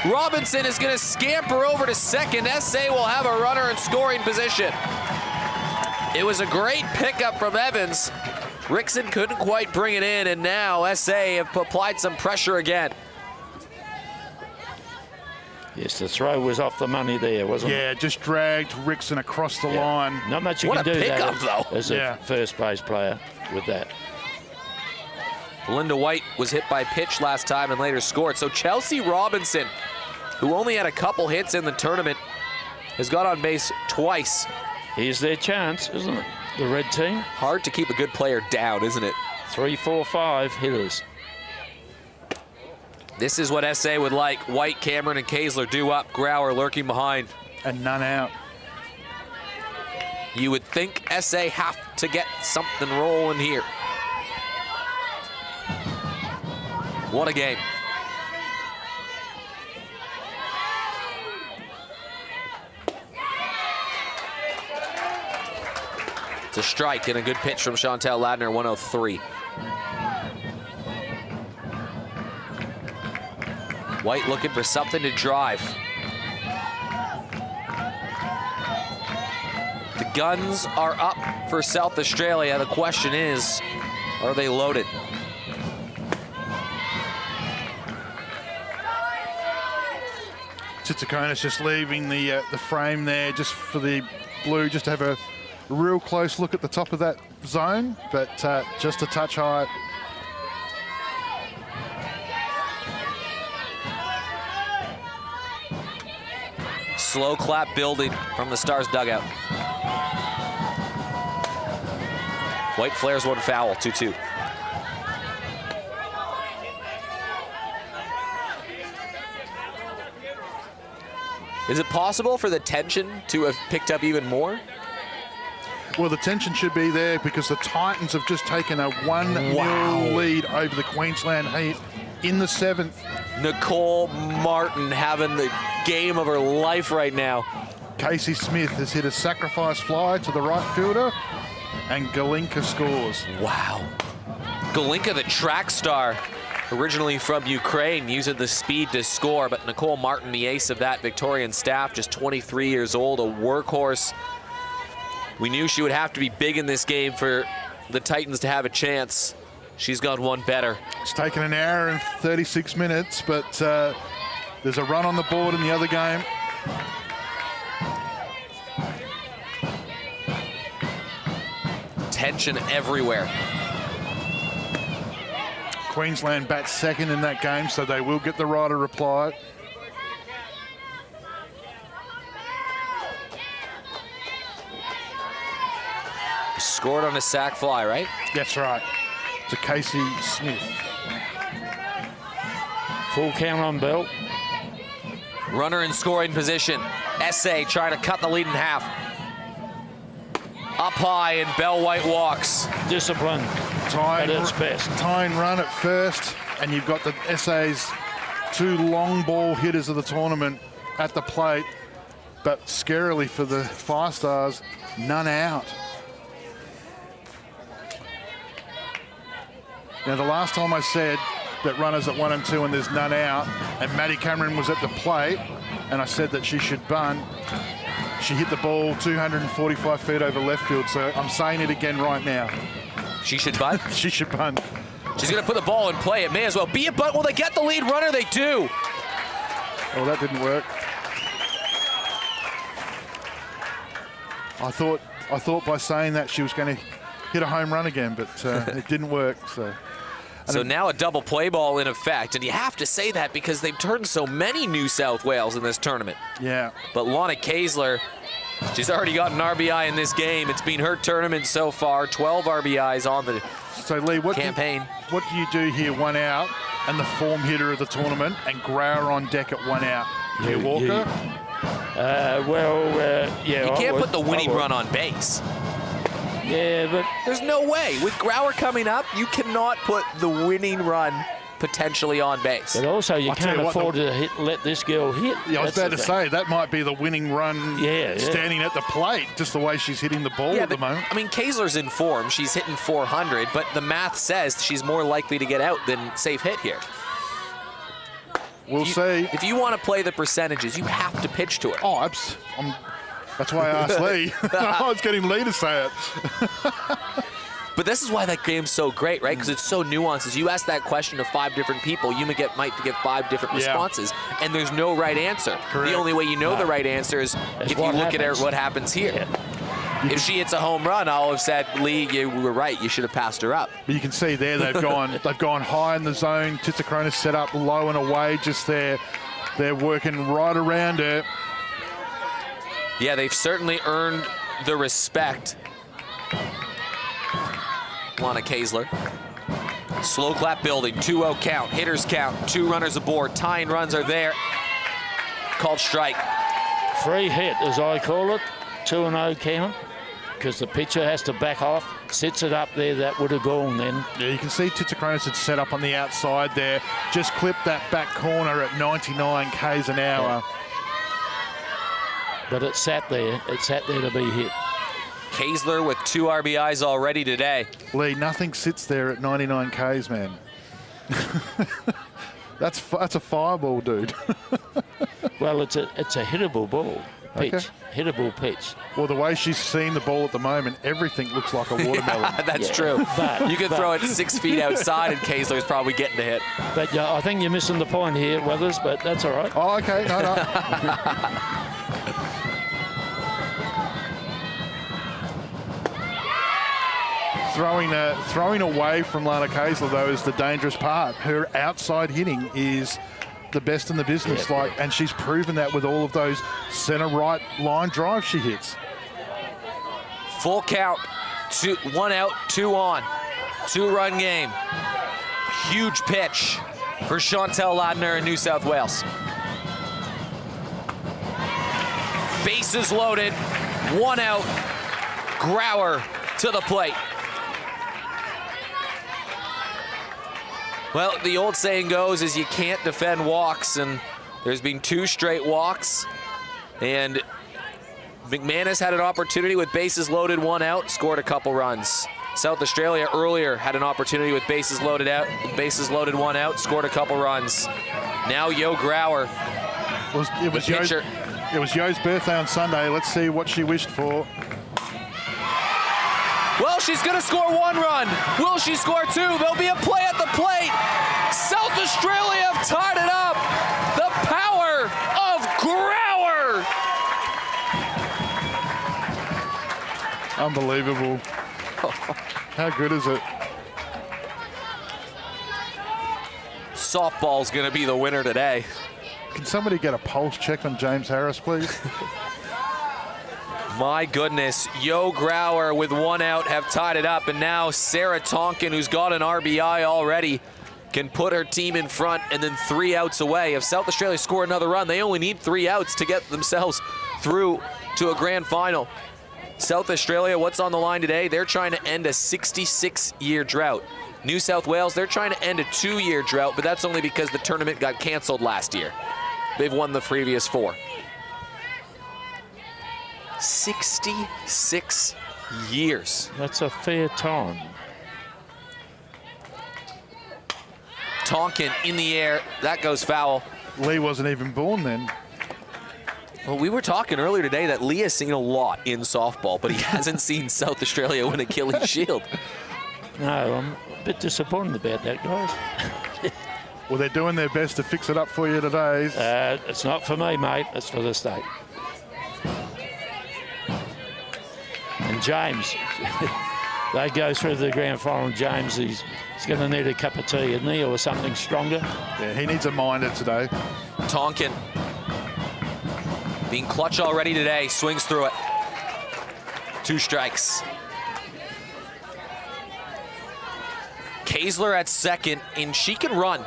Robinson is going to scamper over to second. SA will have a runner in scoring position. It was a great pickup from Evans. Rickson couldn't quite bring it in, and now SA have applied some pressure again. Yes, the throw was off the money there, wasn't it? Yeah, just dragged Rickson across the line. Not much you What can a do pickup, that though. as a first base player with that. Belinda White was hit by pitch last time and later scored. So Chelsea Robinson, who only had a couple hits in the tournament, has got on base twice. Here's their chance, isn't it? The red team. Hard to keep a good player down, isn't it? 3, 4, 5 hitters. This is what SA would like. White, Cameron, and Kaesler do up. Grauer lurking behind. And none out. You would think SA have to get something rolling here. What a game. It's a strike and a good pitch from Chantel Ladner, 103. White looking for something to drive. The guns are up for South Australia. The question is, are they loaded? Tsitsakonis just leaving the frame there just for the blue, just to have a real close look at the top of that zone, but just a touch high. Slow clap building from the Stars dugout. White flares one foul, 2-2. Is it possible for the tension to have picked up even more? Well, the tension should be there because the Titans have just taken a 1-0 lead over the Queensland Heat in the 7th. Nicole Martin having the game of her life right now. Casey Smith has hit a sacrifice fly to the right fielder, and Galinka scores. Wow. Galinka, the track star, originally from Ukraine, using the speed to score, but Nicole Martin, the ace of that Victorian staff, just 23 years old, a workhorse. We knew she would have to be big in this game for the Titans to have a chance. She's got one better. It's taken an hour and 36 minutes, but there's a run on the board in the other game. Tension everywhere. Queensland bats second in that game, so they will get the right to reply. Scored on a sac fly, right? That's right. To Casey Smith. Full count on Bell. Runner in scoring position. SA trying to cut the lead in half. Up high, and Bell White walks. Discipline Tying, at its best. tying run at first, and you've got the SA's 2 long ball hitters of the tournament at the plate, but scarily for the Fire Stars, none out. Now, the last time I said that runners at 1 and 2 and there's none out, and Maddie Cameron was at the plate, and I said that she should bunt, she hit the ball 245 feet over left field, so I'm saying it again right now. She should bunt. She should bunt. She's going to put the ball in play. It may as well be a bunt. Will they get the lead runner? They do. Oh, that didn't work. I thought by saying that she was going to hit a home run again, but it didn't work. So now a double play ball in effect, and you have to say that because they've turned so many New South Wales in this tournament. Yeah. But Lana Kaesler, she's already got an RBI in this game. It's been her tournament so far, 12 RBIs on the So Lee, campaign. What do you do here? 1 out, and the form hitter of the tournament, and Grauer on deck at 1 out. Yeah, Walker. Yeah. You can't put the winning run on base. Yeah, but There's no way. With Grauer coming up, you cannot put the winning run potentially on base. But also, you I'll tell can't you what, afford to let this girl hit. Yeah, I was That's about the to thing. say, that might be the winning run standing at the plate, just the way she's hitting the ball at the moment. I mean, Kaesler's in form. She's hitting 400, but the math says she's more likely to get out than safe hit here. We'll see. If you want to play the percentages, you have to pitch to her. Oh, that's why I asked Lee. I was getting Lee to say it. But this is why that game's so great, right? Because it's so nuanced. As you ask that question to 5 different people, you might get 5 different responses, and there's no right answer. Correct. The only way you know the right answer is if you look at what happens here. Yeah. If she hits a home run, I'll have said, Lee, you were right. You should have passed her up. But you can see there they've gone high in the zone. Titsakronis set up low and away just there. They're working right around her. Yeah, they've certainly earned the respect. Lana Kaesler. Slow clap building, 2-0 count, hitters count, 2 runners aboard, tying runs are there. Called strike. Free hit, as I call it, 2-0 count, because the pitcher has to back off, sits it up there, that would have gone then. Yeah, you can see Titsakronis had set up on the outside there. Just clipped that back corner at 99 k's an hour. Yeah. But it sat there to be hit. Kaesler with 2 RBIs already today. Lee, nothing sits there at 99 k's, man. That's a fireball, dude. Well, it's a hittable ball. Pitch. Okay. Hittable pitch. Well, the way she's seeing the ball at the moment, everything looks like a watermelon. That's true. But You could throw it 6 feet outside and Kaesler's probably getting the hit. But I think you're missing the point here, Weathers, but that's all right. Oh, okay. No. Throwing away from Lana Kaesler, though, is the dangerous part. Her outside hitting is the best in the business, and she's proven that with all of those center-right line drives she hits. Full count, 1 out, 2 on. 2-run game. Huge pitch for Chantel Ladner in New South Wales. Bases loaded, 1 out. Grauer to the plate. Well, the old saying goes is you can't defend walks, and there's been 2 straight walks. And McManus had an opportunity with bases loaded, 1 out, scored a couple runs. South Australia earlier had an opportunity with bases loaded, 1 out, scored a couple runs. Now Yo Grauer, It was Yo's birthday on Sunday. Let's see what she wished for. well, she's going to score 1 run. Will she score 2? There'll be a play at the plate. South Australia have tied it up. The power of Grauer. Unbelievable. How good is it? Softball's going to be the winner today. Can somebody get a pulse check on James Harris, please? My goodness, Yo Grauer with 1 out have tied it up, and now Sarah Tonkin, who's got an RBI already, can put her team in front and then 3 outs away. If South Australia score another run, they only need 3 outs to get themselves through to a grand final. South Australia, what's on the line today? They're trying to end a 66-year drought. New South Wales, they're trying to end a 2-year drought, but that's only because the tournament got canceled last year. They've won the previous 4. 66 years. That's a fair time. Tonkin in the air, that goes foul. Lee wasn't even born then. Well, we were talking earlier today that Lee has seen a lot in softball, but he hasn't seen South Australia win a Gillies Shield. No, I'm a bit disappointed about that, guys. Well, they're doing their best to fix it up for you today. It's not for me, mate. It's for the state. And James, they go through the grand final. James, he's going to need a cup of tea, isn't he, or something stronger? Yeah, he needs a minder today. Tonkin being clutch already today, swings through it. 2 strikes. Kaesler at second, and she can run.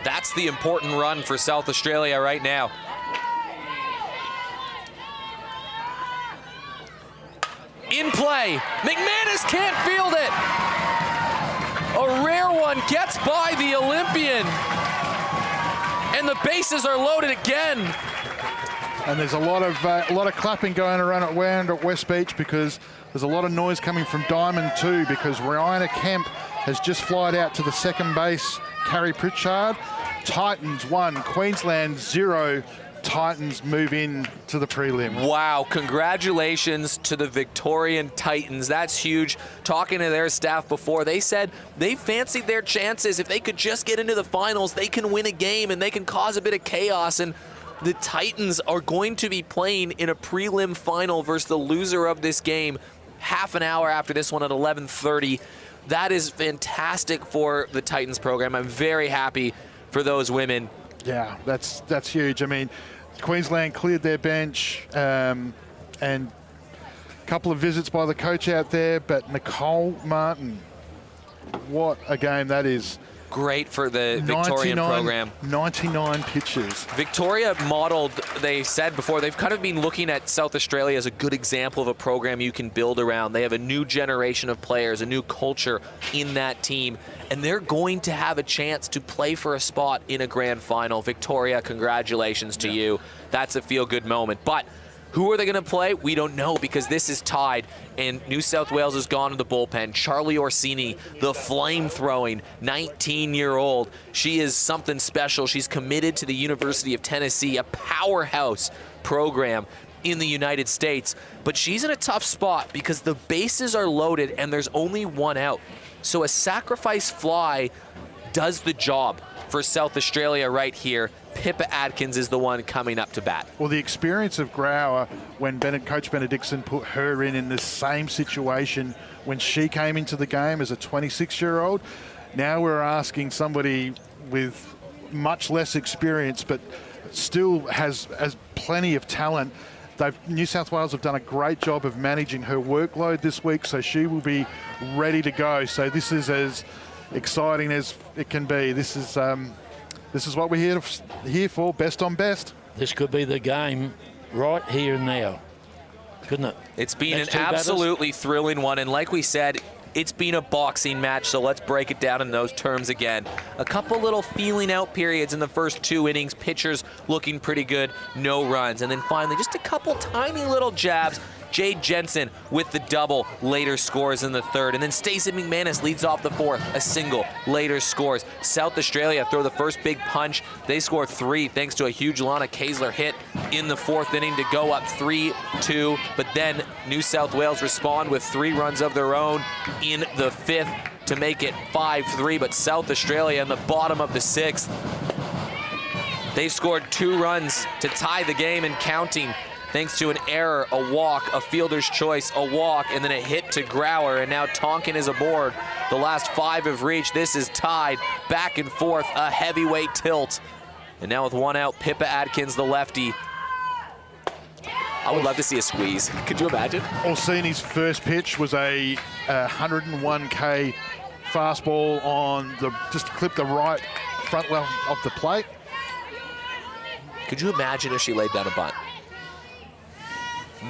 That's the important run for South Australia right now. In play, McManus can't field it. A rare one gets by the Olympian. And the bases are loaded again. And there's a lot of clapping going around at West Beach because there's a lot of noise coming from Diamond too, because Rihanna Kemp has just flied out to the second base. Carrie Pritchard. Titans 1, Queensland 0. Titans move in to the prelim. Wow, congratulations to the Victorian Titans. That's huge. Talking to their staff before, they said they fancied their chances. If they could just get into the finals, they can win a game and they can cause a bit of chaos. And the Titans are going to be playing in a prelim final versus the loser of this game half an hour after this one at 11:30. That is fantastic for the Titans program. I'm very happy for those women. Yeah, that's huge. I mean, Queensland cleared their bench and a couple of visits by the coach out there, but Nicole Martin, what a game that is. Great for the Victorian program. 99 pitches. Victoria modeled, they said before, they've kind of been looking at South Australia as a good example of a program you can build around. They have a new generation of players, a new culture in that team, and they're going to have a chance to play for a spot in a grand final. Victoria, congratulations to you. That's a feel-good moment. But who are they going to play? We don't know because this is tied, and New South Wales has gone to the bullpen. Charlie Orsini, the flame-throwing 19-year-old. She is something special. She's committed to the University of Tennessee, a powerhouse program in the United States. But she's in a tough spot because the bases are loaded and there's only 1 out. So a sacrifice fly does the job for South Australia right here. Pippa Adkins is the one coming up to bat. Well, the experience of Grauer when Coach Benedictson put her in the same situation when she came into the game as a 26-year-old. Now we're asking somebody with much less experience but still has plenty of talent. New South Wales have done a great job of managing her workload this week, so she will be ready to go. So this is as exciting as it can be. This is what we're here for, best on best. This could be the game right here and now, couldn't it? It's been an absolutely thrilling one, and like we said, it's been a boxing match, so let's break it down in those terms again. A couple little feeling out periods in the first 2 innings, pitchers looking pretty good, no runs. And then finally, just a couple tiny little jabs. Jade Jensen with the double, later scores in the 3rd. And then Stacey McManus leads off the 4th, a single, later scores. South Australia throw the first big punch. They score 3 thanks to a huge Lana Kaesler hit in the 4th inning to go up 3-2. But then New South Wales respond with 3 runs of their own in the 5th to make it 5-3. But South Australia in the bottom of the 6th, they've scored 2 runs to tie the game and counting, thanks to an error, a walk, a fielder's choice, a walk, and then a hit to Grauer, and now Tonkin is aboard. The last 5 have reached. This is tied, back and forth, a heavyweight tilt. And now with 1 out, Pippa Adkins, the lefty. I would love to see a squeeze. Could you imagine? Orsini's first pitch was a 101K fastball on just clipped the right front left of the plate. Could you imagine if she laid down a bunt?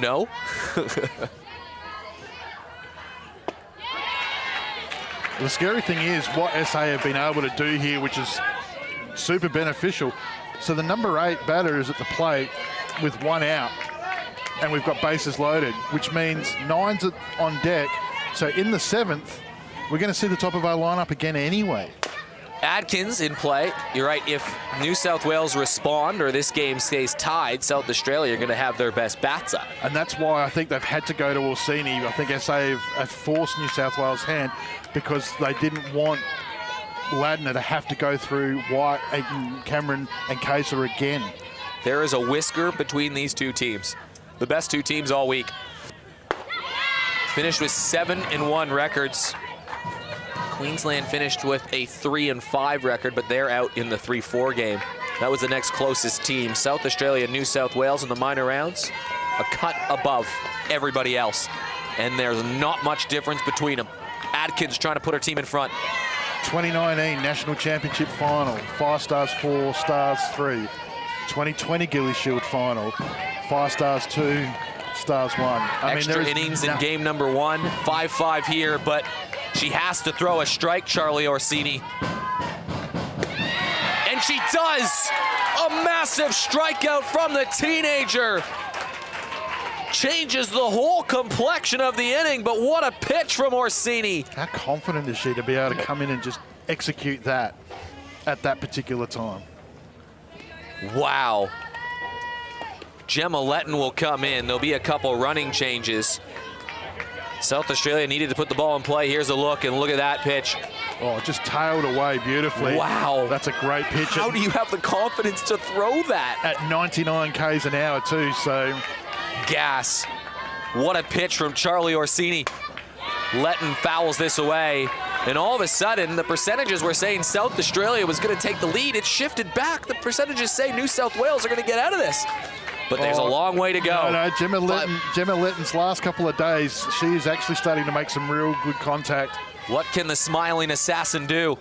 No? The scary thing is what SA have been able to do here, which is super beneficial. So the number 8 batter is at the plate with 1 out, and we've got bases loaded, which means 9's on deck. So in the 7th, we're going to see the top of our lineup again anyway. Adkins in play. You're right. If New South Wales respond or this game stays tied, South Australia are going to have their best bats up. And that's why I think they've had to go to Orsini. I think SA have forced New South Wales' hand because they didn't want Ladner to have to go through White, Aiton, Cameron and Kaiser again. There is a whisker between these two teams. The best two teams all week. Finished with 7-1 records. Queensland finished with a 3-5 record, but they're out in the 3-4 game. That was the next closest team. South Australia and New South Wales in the minor rounds, a cut above everybody else. And there's not much difference between them. Adkins trying to put her team in front. 2019 National Championship Final, 5 stars 4, stars 3. 2020 Gillies Shield Final, 5 stars 2, stars 1. Extra innings in game number 1, 5-5 here, but she has to throw a strike, Charlie Orsini. And she does! A massive strikeout from the teenager. Changes the whole complexion of the inning, but what a pitch from Orsini. How confident is she to be able to come in and just execute that at that particular time? Wow. Gemma Letton will come in. There'll be a couple running changes. South Australia needed to put the ball in play. Here's a look, and look at that pitch. Oh, just tailed away beautifully. Wow. That's a great pitch. How do you have the confidence to throw that? At 99 Ks an hour too, so. Gas. What a pitch from Charlie Orsini. Letton fouls this away. And all of a sudden, the percentages were saying South Australia was going to take the lead. It shifted back. The percentages say New South Wales are going to get out of this. But there's a long way to go. No, Gemma Letton's last couple of days, she is actually starting to make some real good contact. What can the smiling assassin do?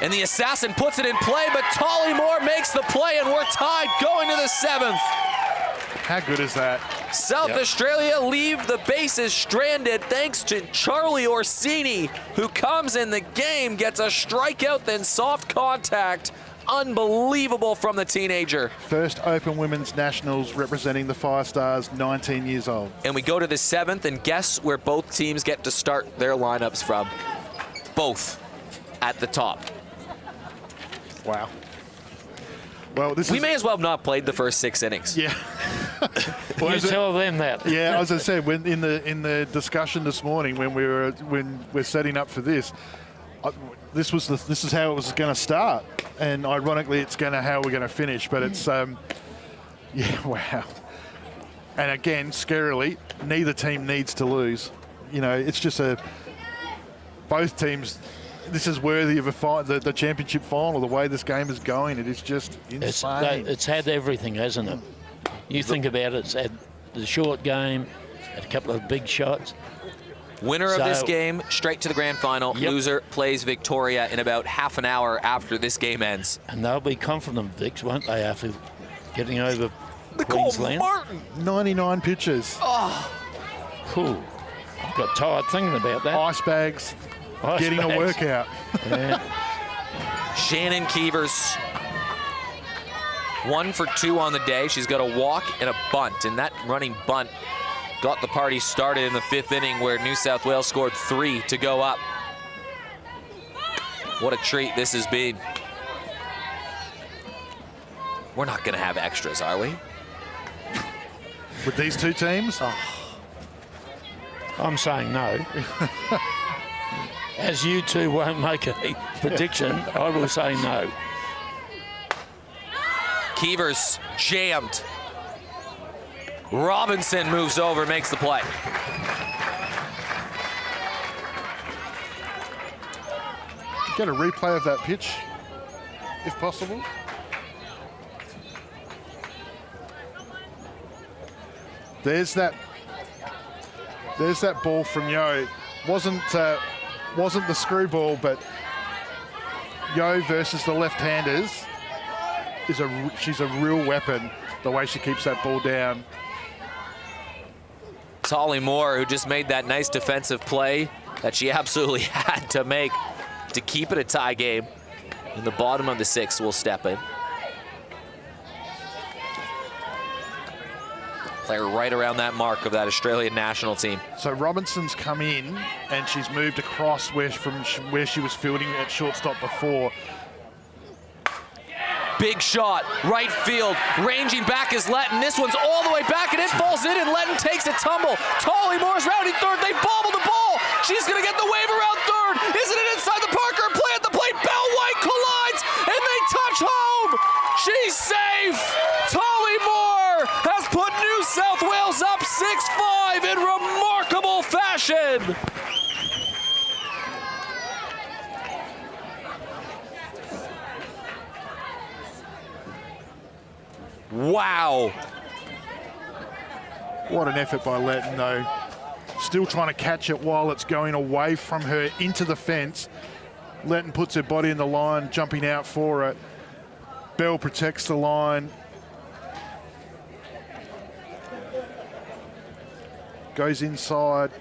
And the assassin puts it in play, but Tolly Moore makes the play, and we're tied going to the 7th. How good is that? South Australia leave the bases stranded thanks to Charlie Orsini, who comes in the game, gets a strikeout, then soft contact. Unbelievable from the teenager. First Open Women's Nationals representing the 5 stars, 19 years old. And we go to the 7th, and guess where both teams get to start their lineups from? Both at the top. Wow. Well, we may as well have not played the first 6 innings. Yeah. Well, you tell them that. Yeah, as I said, when in the discussion this morning when we're setting up for this, this is how it was going to start, and ironically, it's how we're going to finish. But it's yeah, wow. And again, scarily, neither team needs to lose. You know, it's just both teams. This is worthy of the championship final. The way this game is going, it is just insane. It's had everything, hasn't it? You think about it, it's had the short game, had a couple of big shots. Winner of this game, straight to the grand final. Yep. Loser plays Victoria in about half an hour after this game ends. And they'll be confident, Vicks, won't they, after getting over Queensland? Martin. 99 pitches. Oh. Cool. I got tired thinking about that. Ice bags. Getting a workout. Yeah. Shannon Keevers, 1 for 2 on the day. She's got a walk and a bunt, and that running bunt got the party started in the 5th inning where New South Wales scored 3 to go up. What a treat this has been. We're not going to have extras, are we? With these two teams? Oh. I'm saying no. As you two won't make a prediction, I will say no. Keevers jammed. Robinson moves over, makes the play. Get a replay of that pitch, if possible. There's that ball from Yo. Wasn't the screwball, but Yo versus the left-handers she's a real weapon, the way she keeps that ball down. Tolly Moore, who just made that nice defensive play that she absolutely had to make to keep it a tie game. In the bottom of the 6th will step in. Player right around that mark of that Australian national team. So Robinson's come in and she's moved across from where she was fielding at shortstop before. Big shot, right field, ranging back is Letton. This one's all the way back and it falls in and Letton takes a tumble. Tolly Moore's rounding third, they bobble the ball. She's gonna get the wave around third. Isn't it inside the Parker? Play at the plate, Bell White collides and they touch home. She's safe. Tolly Moore has put New South Wales up 6-5 in remarkable fashion. Wow. What an effort by Letton, though. Still trying to catch it while it's going away from her into the fence. Letton puts her body in the line, jumping out for it. Bell protects the line. Goes inside.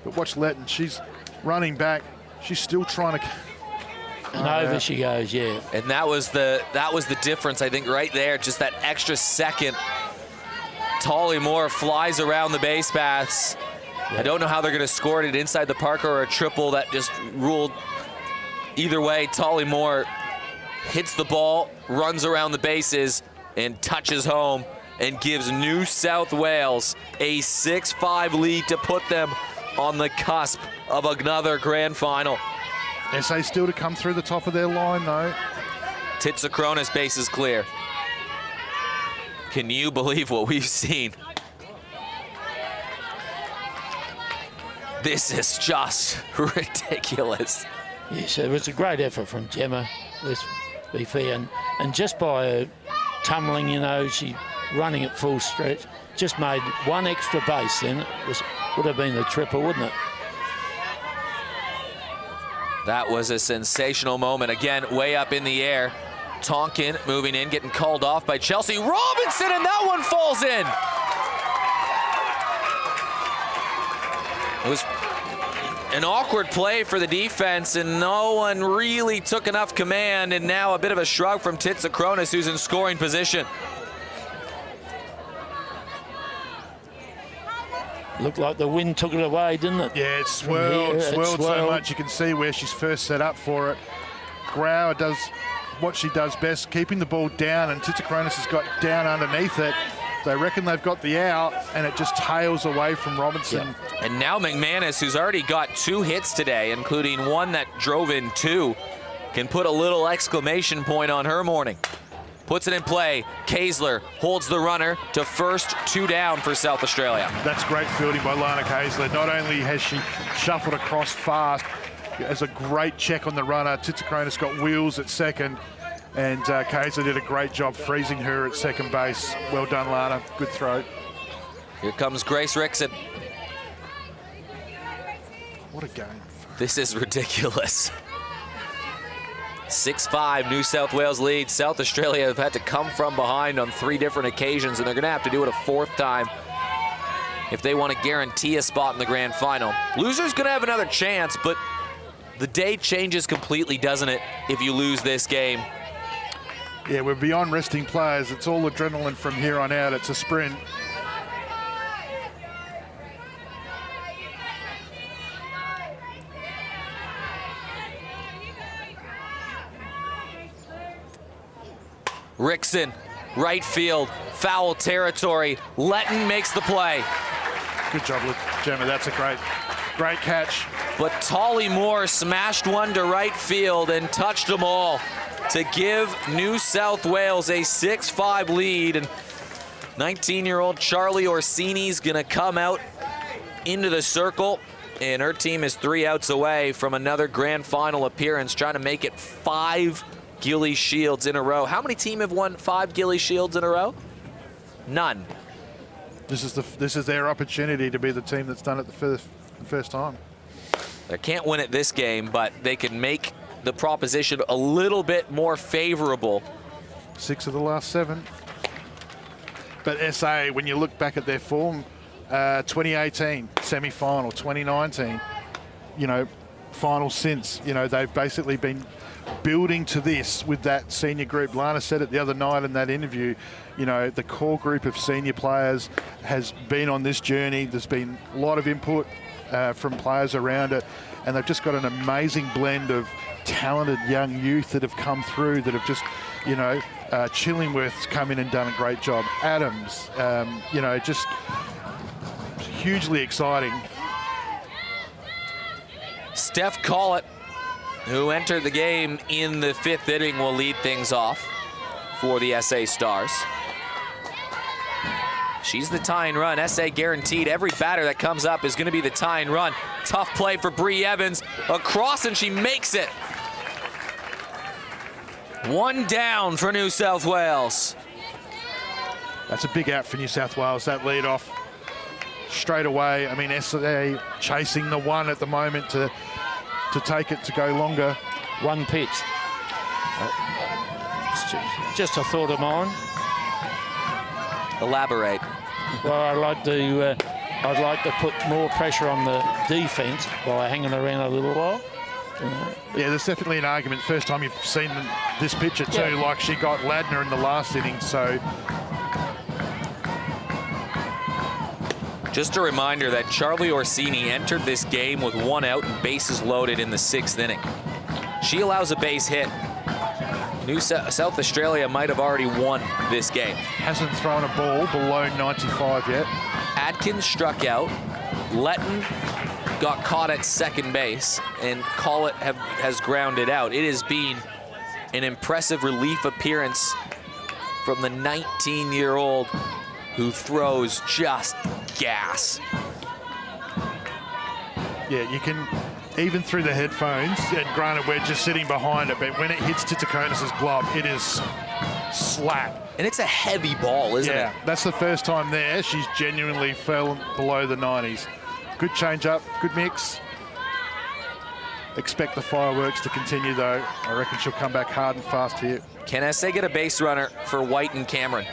But watch Letton, she's running back. She's still trying to... And over she goes, yeah. And that was the difference, I think, right there. Just that extra second. Tolly Moore flies around the base paths. I don't know how they're going to score it inside the Parker or a triple that just ruled. Either way, Tolly Moore hits the ball, runs around the bases, and touches home and gives New South Wales a 6-5 lead to put them on the cusp of another grand final. SA still to come through the top of their line, though. Titsakronis base is clear. Can you believe what we've seen? This is just ridiculous. Yes, it was a great effort from Gemma, let's be fair. And just by her tumbling, you know, she running at full stretch, just made one extra base then. Would have been the triple, wouldn't it? That was a sensational moment. Again, way up in the air. Tonkin moving in, getting called off by Chelsea Robinson, and that one falls in. It was an awkward play for the defense, and no one really took enough command, and now a bit of a shrug from Titsakronis, who's in scoring position. Looked like the wind took it away, didn't it? Yeah, it swirled so much. You can see where she's first set up for it. Grauer does what she does best, keeping the ball down, and Titsakronis has got down underneath it. They reckon they've got the out, and it just tails away from Robinson. Yeah. And now McManus, who's already got 2 hits today, including one that drove in 2, can put a little exclamation point on her morning. Puts it in play. Kaesler holds the runner to first, 2 down for South Australia. That's great fielding by Lana Kaesler. Not only has she shuffled across fast, as a great check on the runner. Titsakronis got wheels at second, and Kaesler did a great job freezing her at second base. Well done, Lana. Good throw. Here comes Grace Rickson. What a game. This is ridiculous. 6-5, New South Wales lead. South Australia have had to come from behind on 3 different occasions, and they're going to have to do it a 4th time if they want to guarantee a spot in the grand final. Loser's going to have another chance, but the day changes completely, doesn't it, if you lose this game? Yeah, we're beyond resting players. It's all adrenaline from here on out. It's a sprint. Rickson, right field, foul territory. Letton makes the play. Good job, Gemma. That's a great catch. But Tolly Moore smashed one to right field and touched them all to give New South Wales a 6-5 lead. And 19-year-old Charlie Orsini's gonna come out into the circle, and her team is 3 outs away from another grand final appearance, trying to make it 5 Gillies Shields in a row. How many teams have won 5 Gillies Shields in a row? None. This is their opportunity to be the team that's done it the first time. They can't win it this game, but they can make the proposition a little bit more favorable. 6 of the last 7. But SA, when you look back at their form, 2018 semi-final, 2019, final since, they've basically been building to this with that senior group. Lana said it the other night in that interview, the core group of senior players has been on this journey. There's been a lot of input from players around it, and they've just got an amazing blend of talented young youth that have come through that have just, Chillingworth's come in and done a great job. Adams, just hugely exciting. Steph Collett, who entered the game in the 5th inning, will lead things off for the SA Stars. She's the tying run. SA guaranteed every batter that comes up is going to be the tying run. Tough play for Bree Evans. Across, and she makes it. 1 down for New South Wales. That's a big out for New South Wales, that lead off straight away. I mean, SA chasing the 1 at the moment to take it to go longer. 1 pitch. Just a thought of mine. Elaborate. Well, I'd like to put more pressure on the defence by hanging around a little while. Yeah, there's definitely an argument. First time you've seen this pitcher too, like she got Ladner in the last inning, so. Just a reminder that Charlie Orsini entered this game with 1 out and bases loaded in the 6th inning. She allows a base hit. South Australia might have already won this game. Hasn't thrown a ball below 95 yet. Adkins struck out. Letton got caught at second base, and Collett has grounded out. It has been an impressive relief appearance from the 19-year-old who throws just gas. Yeah, you can, even through the headphones, and granted we're just sitting behind it, but when it hits Titakonis' glove, it is slap. And it's a heavy ball, isn't it? Yeah, that's the first time there. She's genuinely fell below the 90s. Good change up, good mix. Expect the fireworks to continue though. I reckon she'll come back hard and fast here. Can SA get a base runner for White and Cameron?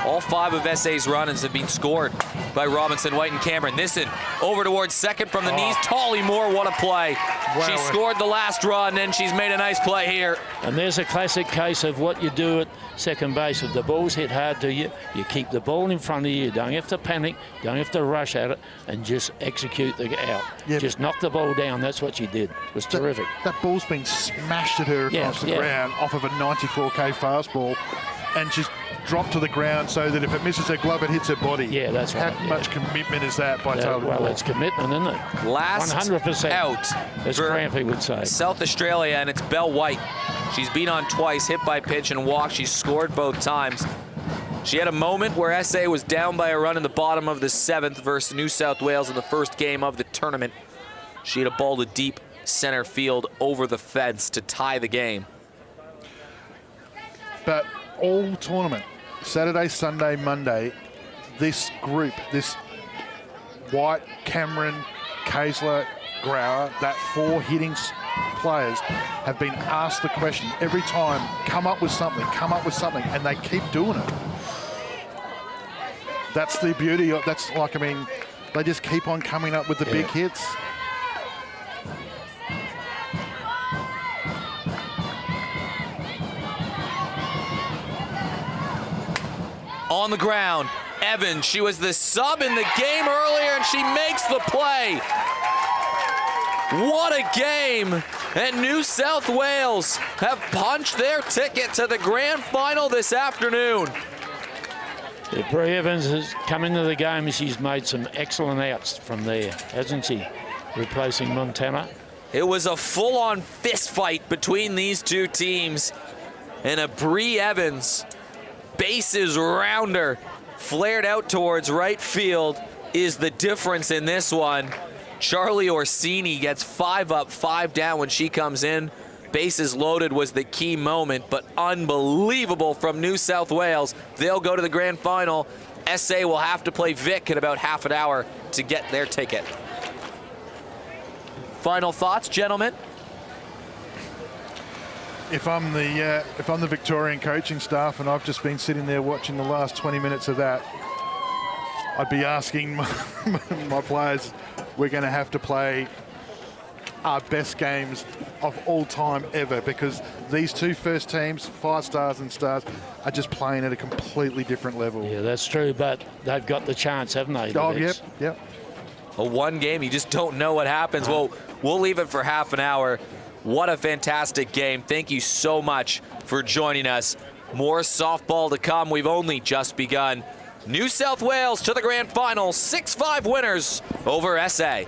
All 5 of SA's runs have been scored by Robinson, White, and Cameron. Nissen over towards second from the knees. Tolly Moore, what a play. Wow. She scored the last run, and she's made a nice play here. And there's a classic case of what you do at second base. If the ball's hit hard to you, you keep the ball in front of you. You don't have to panic, don't have to rush at it, and just execute the out. Yeah. Just knock the ball down. That's what she did. It was terrific. That ball's been smashed at her across the ground off of a 94k fastball, and she's dropped to the ground so that if it misses her glove, it hits her body. Yeah, that's right. How much commitment is that by Taylor Well, Moore? it's commitment, isn't it? Last 100% out as for Crampy would say. South Australia, and it's Belle White. She's been on twice, hit by pitch and walk. She's scored both times. She had a moment where SA was down by a run in the bottom of the 7th versus New South Wales in the first game of the tournament. She had a ball to deep center field over the fence to tie the game. But all tournament, Saturday, Sunday, Monday, this group, this White, Cameron, Kaesler, Grauer, that 4 hitting players have been asked the question every time, come up with something, and they keep doing it. That's the beauty of, they just keep on coming up with the big hits. On the ground, Evans, she was the sub in the game earlier, and she makes the play. What a game. And New South Wales have punched their ticket to the grand final this afternoon. Yeah, Bree Evans has come into the game and she's made some excellent outs from there, hasn't she? Replacing Montana. It was a full-on fist fight between these 2 teams, and a Bree Evans bases rounder flared out towards right field is the difference in this one. Charlie Orsini gets 5 up, 5 down when she comes in. Bases loaded was the key moment, but unbelievable from New South Wales. They'll go to the grand final. SA will have to play Vic in about half an hour to get their ticket. Final thoughts, gentlemen? if I'm the Victorian coaching staff and I've just been sitting there watching the last 20 minutes of that, I'd be asking my players, we're going to have to play our best games of all time ever, because these two first teams, 5 stars and stars, are just playing at a completely different level. Yeah, that's true, but they've got the chance, haven't they? Oh, yep. A one game, you just don't know what happens. Well, we'll leave it for half an hour. What a fantastic game. Thank you so much for joining us. More softball to come. We've only just begun. New South Wales to the grand final, 6-5 winners over SA.